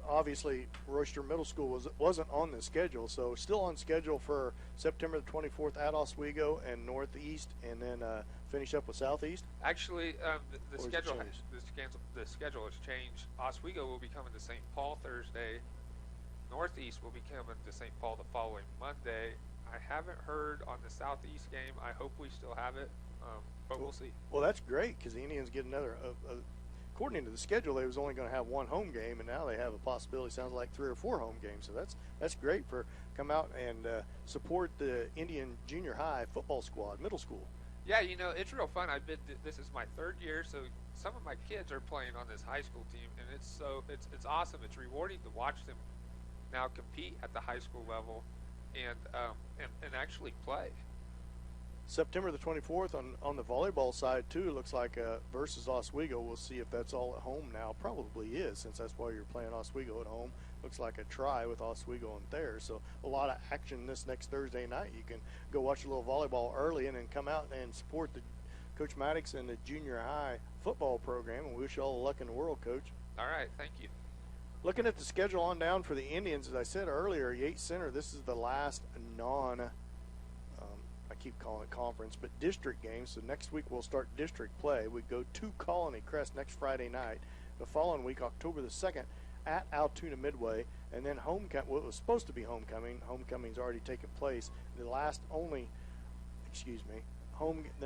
obviously Royster Middle School wasn't on the schedule, so still on schedule for September the 24th at Oswego and Northeast, and then finish up with Southeast. Actually, the schedule has changed. Oswego will be coming to St. Paul Thursday. Northeast will be coming to St. Paul the following Monday. I haven't heard on the Southeast game. I hope we still have it, but we'll see. Well, that's great because the Indians get another. According to the schedule, they was only going to have 1 home game, and now they have a possibility. Sounds like 3 or 4 home games. So that's great for come out and support the Indian junior high football squad, middle school. Yeah, it's real fun. This is my 3rd year, so some of my kids are playing on this high school team, and it's awesome. It's rewarding to watch them now compete at the high school level and actually play. September the 24th on the volleyball side too. Looks like versus Oswego. We'll see if that's all at home now. Probably is, since that's why you're playing Oswego at home. Looks like a try with Oswego and there. So a lot of action this next Thursday night. You can go watch a little volleyball early and then come out and support the Coach Maddox and the junior high football program. And we wish you all the luck in the world, Coach. All right, thank you. Looking at the schedule on down for the Indians, as I said earlier, Yates Center, this is the last I keep calling it conference, but district games. So next week we'll start district play. We go to Colony Crest next Friday night. The following week, October the 2nd, at Altoona Midway. And then what was supposed to be homecoming's already taken place. The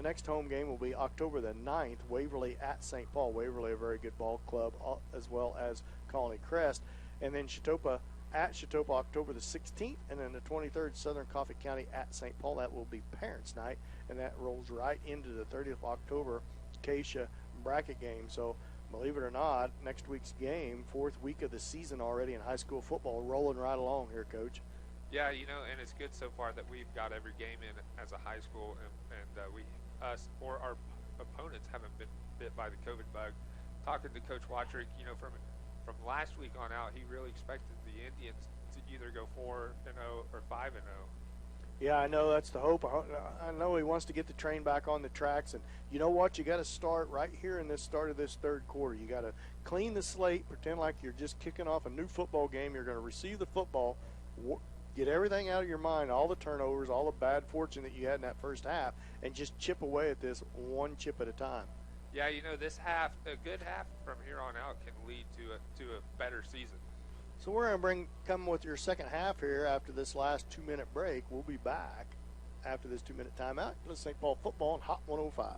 next home game will be October the 9th, Waverly at St. Paul. Waverly, a very good ball club, as well as Colony Crest. And then Chautauqua at Chautauqua October the 16th, and then the 23rd, Southern Coffee County at St. Paul. That will be Parents' Night, and that rolls right into the 30th of October Acacia bracket game. So believe it or not, next week's game, 4th week of the season already in high school football, rolling right along here, Coach. Yeah, and it's good so far that we've got every game in as a high school, and us or our opponents haven't been bit by the COVID bug. Talking to Coach Watrick, from last week on out, he really expected the Indians to either go 4-0 or 5-0. Yeah, I know that's the hope. I know he wants to get the train back on the tracks, and you know what? You got to start right here in this start of this 3rd quarter. You got to clean the slate, pretend like you're just kicking off a new football game. You're going to receive the football, get everything out of your mind, all the turnovers, all the bad fortune that you had in that first half, and just chip away at this one chip at a time. Yeah, this half, a good half from here on out, can lead to a better season. So we're going to come with your second half here after this last 2-minute break. We'll be back after this 2-minute timeout. Let's St. Paul football on Hot 105.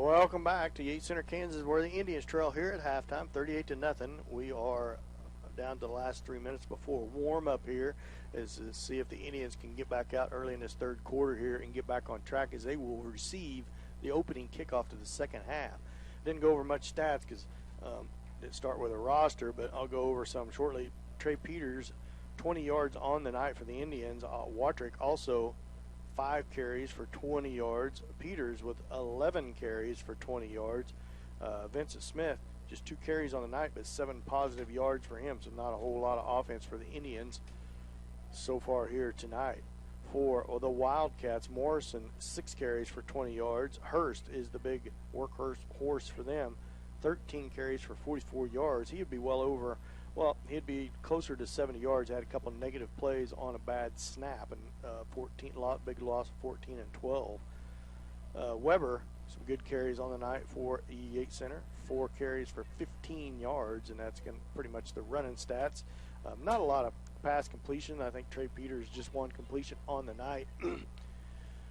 Welcome back to Yates Center, Kansas, where the Indians trail here at halftime, 38-0. We are down to the last 3 minutes before warm-up here, is to see if the Indians can get back out early in this third quarter here and get back on track, as they will receive the opening kickoff to the second half. Didn't go over much stats because didn't start with a roster, but I'll go over some shortly. Trey Peters, 20 yards on the night for the Indians. Watrick also 5 carries for 20 yards. Peters with 11 carries for 20 yards. Vincent Smith, just 2 carries on the night, but 7 positive yards for him, so not a whole lot of offense for the Indians so far here tonight. For the Wildcats, Morrison, 6 carries for 20 yards. Hurst is the big workhorse for them, 13 carries for 44 yards. He would be he'd be closer to 70 yards. Had a couple of negative plays on a bad snap, and big loss of 14 and 12. Weber, some good carries on the night for Yates Center, 4 carries for 15 yards, and that's pretty much the running stats. Not a lot of pass completion. I think Trey Peters just 1 completion on the night.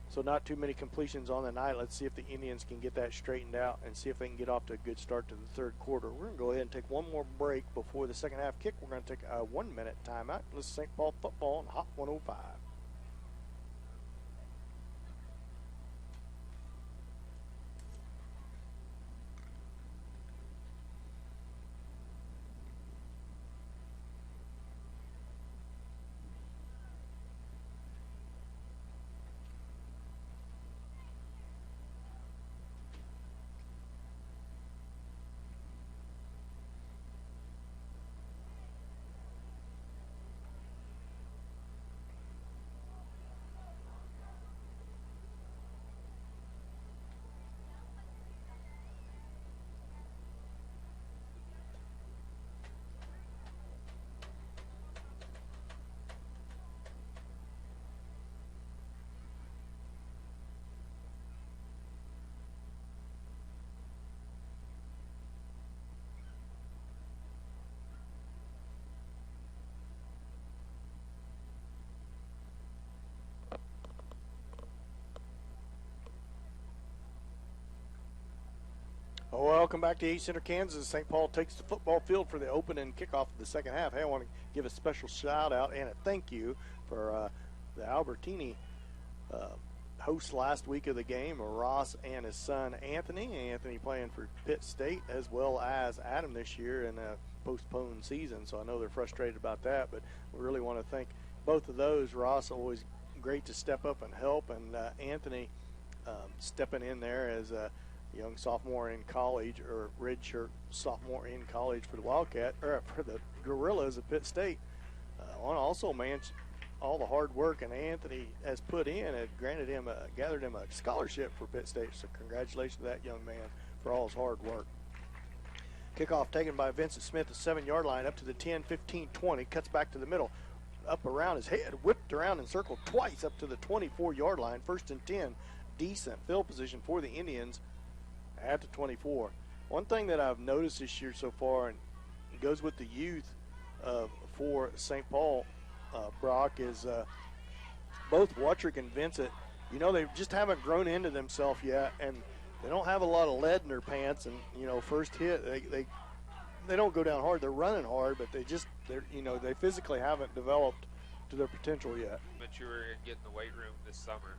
So not too many completions on the night. Let's see if the Indians can get that straightened out and see if they can get off to a good start to the third quarter. We're going to go ahead and take one more break before the second half kick. We're going to take a 1-minute timeout. This is St. Paul football on Hot 105. Welcome back to Yates Center, Kansas. St. Paul takes the football field for the opening kickoff of the second half. Hey, I want to give a special shout out and a thank you for the Albertini hosts last week of the game, Ross and his son Anthony. Anthony playing for Pitt State, as well as Adam this year in a postponed season, so I know they're frustrated about that, but we really want to thank both of those. Ross, always great to step up and help, and Anthony stepping in there as a young sophomore in college, or redshirt sophomore in college for the for the Gorillas at Pitt State. Also, man, all the hard work and Anthony has put in had gathered him a scholarship for Pitt State. So congratulations to that young man for all his hard work. Kickoff taken by Vincent Smith, the 7-yard line, up to the 10, 15, 20. Cuts back to the middle, up around his head, whipped around and circled twice up to the 24-yard line. 1st and 10. Decent field position for the Indians at the 24. One thing that I've noticed this year so far, and it goes with the youth for St. Paul, Brock, is both Watrick and Vincent, they just haven't grown into themselves yet, and they don't have a lot of lead in their pants, and, first hit, they don't go down hard. They're running hard, but they physically haven't developed to their potential yet. Mature and get in the weight room this summer.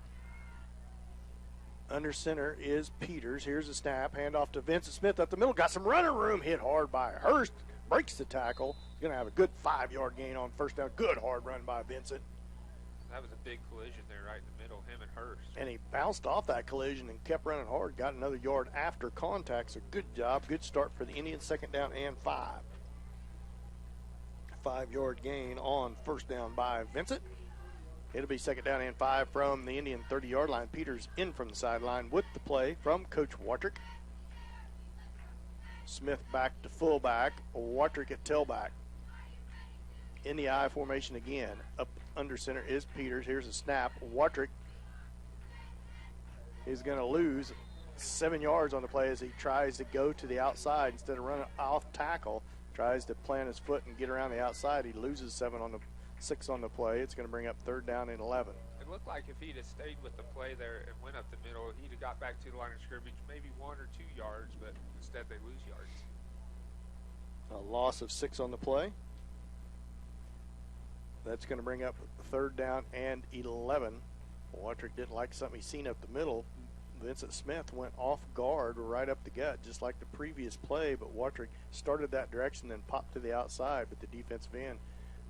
Under center is Peters. Here's a snap. Handoff to Vincent Smith up the middle. Got some running room. Hit hard by Hurst. Breaks the tackle. He's going to have a good 5-yard gain on first down. Good hard run by Vincent. That was a big collision there right in the middle, him and Hurst. And he bounced off that collision and kept running hard. Got another yard after contact. So good job. Good start for the Indians. 2nd down and 5. 5-yard gain on first down by Vincent. It'll be 2nd down and 5 from the Indian 30-yard line. Peters in from the sideline with the play from Coach Watrick. Smith back to fullback. Watrick at tailback. In the I formation again. Up under center is Peters. Here's a snap. Watrick is going to lose 7 yards on the play as he tries to go to the outside instead of running off tackle. Tries to plant his foot and get around the outside. He loses 6 on the play. It's going to bring up 3rd down and 11. It looked like if he'd have stayed with the play there and went up the middle, he'd have got back to the line of scrimmage, maybe 1 or 2 yards, but instead they lose yards. A loss of 6 on the play. That's going to bring up 3rd down and 11. Wattrick didn't like something he seen up the middle. Vincent Smith went off guard right up the gut, just like the previous play, but Wattrick started that direction, then popped to the outside, but the defensive end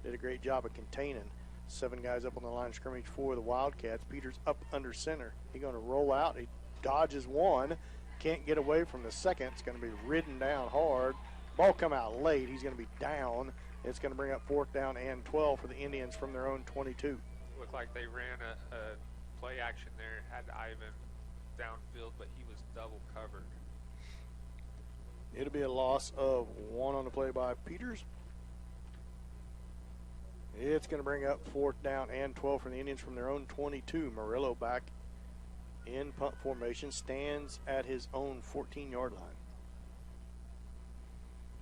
did a great job of containing. 7 guys up on the line of scrimmage for the Wildcats. Peters up under center. He's going to roll out. He dodges one. Can't get away from the second. It's going to be ridden down hard. Ball come out late. He's going to be down. It's going to bring up 4th down and 12 for the Indians from their own 22. Looked like they ran a play action there. Had Ivan downfield, but he was double covered. It'll be a loss of 1 on the play by Peters. It's going to bring up 4th down and 12 for the Indians from their own 22. Murillo back in punt formation, stands at his own 14-yard line.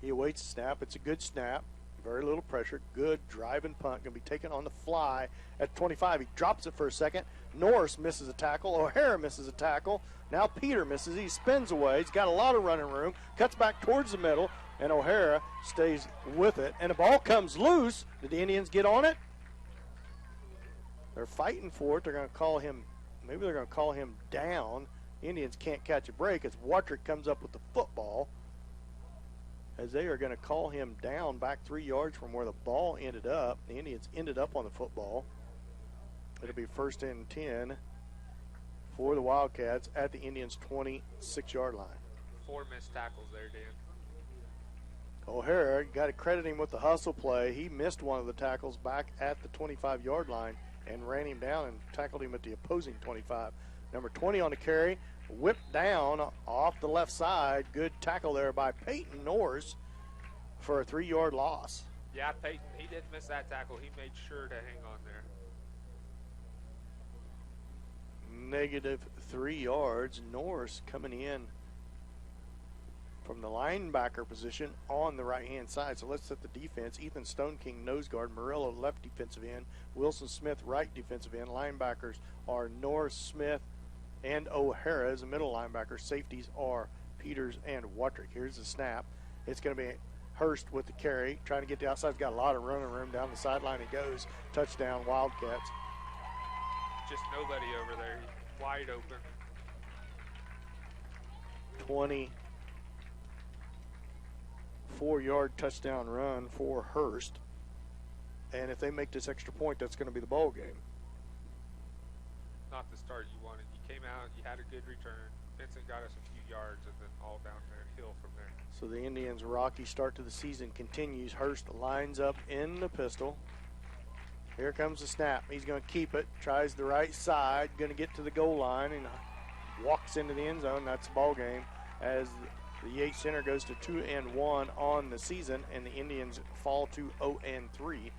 He awaits the snap. It's a good snap. Very little pressure. Good driving punt. Going to be taken on the fly at 25. He drops it for a second. Norris misses a tackle. O'Hara misses a tackle. Now Peter misses. He spins away. He's got a lot of running room. Cuts back towards the middle. And O'Hara stays with it. And the ball comes loose. Did the Indians get on it? They're fighting for it. They're going to call him, maybe they're going to call him down. Indians can't catch a break as Wattrick comes up with the football, as they are going to call him down back 3 yards from where the ball ended up. The Indians ended up on the football. It'll be 1st and 10 for the Wildcats at the Indians' 26-yard line. 4 missed tackles there, Dan. O'Hara, got to credit him with the hustle play. He missed one of the tackles back at the 25-yard line and ran him down and tackled him at the opposing 25. Number 20 on the carry, whipped down off the left side. Good tackle there by Peyton Norris for a 3-yard loss. Yeah, Peyton, he did miss that tackle. He made sure to hang on there. Negative 3 yards. Norris coming in from the linebacker position on the right-hand side. So let's set the defense. Ethan Stoneking, nose guard. Murillo, left defensive end. Wilson Smith, right defensive end. Linebackers are Norris, Smith, and O'Hara as a middle linebacker. Safeties are Peters and Wattrick. Here's the snap. It's going to be Hurst with the carry, trying to get the outside. He's got a lot of running room down the sideline. He goes. Touchdown, Wildcats. Just nobody over there. He's wide open. 24-yard touchdown run for Hurst. And if they make this extra point, that's going to be the ball game. Not the start you wanted. You came out, you had a good return. Vincent got us a few yards, and then all down there hill from there. So the Indians' rocky start to the season continues. Hurst lines up in the pistol. Here comes the snap. He's going to keep it. Tries the right side. Going to get to the goal line and walks into the end zone. That's the ball game as the Yates Center goes to 2-1 on the season, and the Indians fall to 0-3.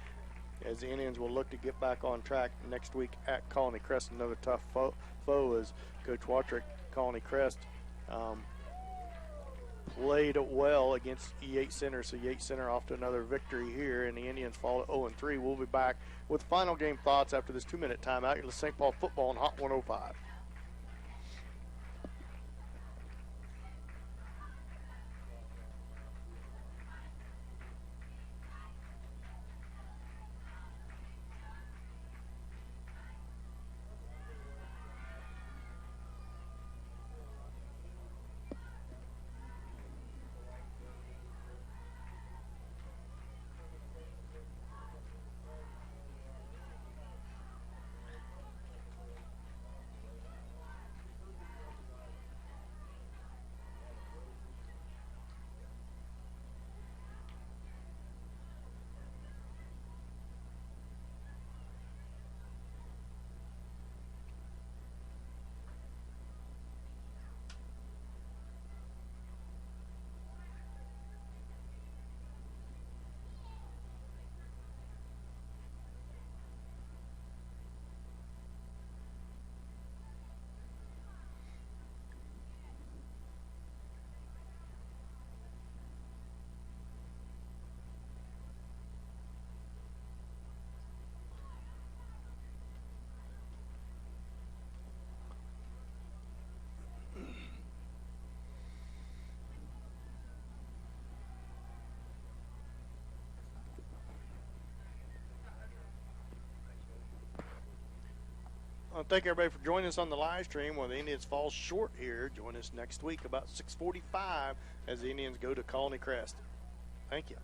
As the Indians will look to get back on track next week at Colony Crest. Another tough foe as Coach Wattrick, Colony Crest, played well against Yates Center. So Yates Center off to another victory here, and the Indians fall to 0-3. We'll be back with final game thoughts after this 2-minute timeout. You're St. Paul football on Hot 105. Well, thank everybody for joining us on the live stream. When the Indians fall short here, join us next week about 6:45 as the Indians go to Colony Crest. Thank you.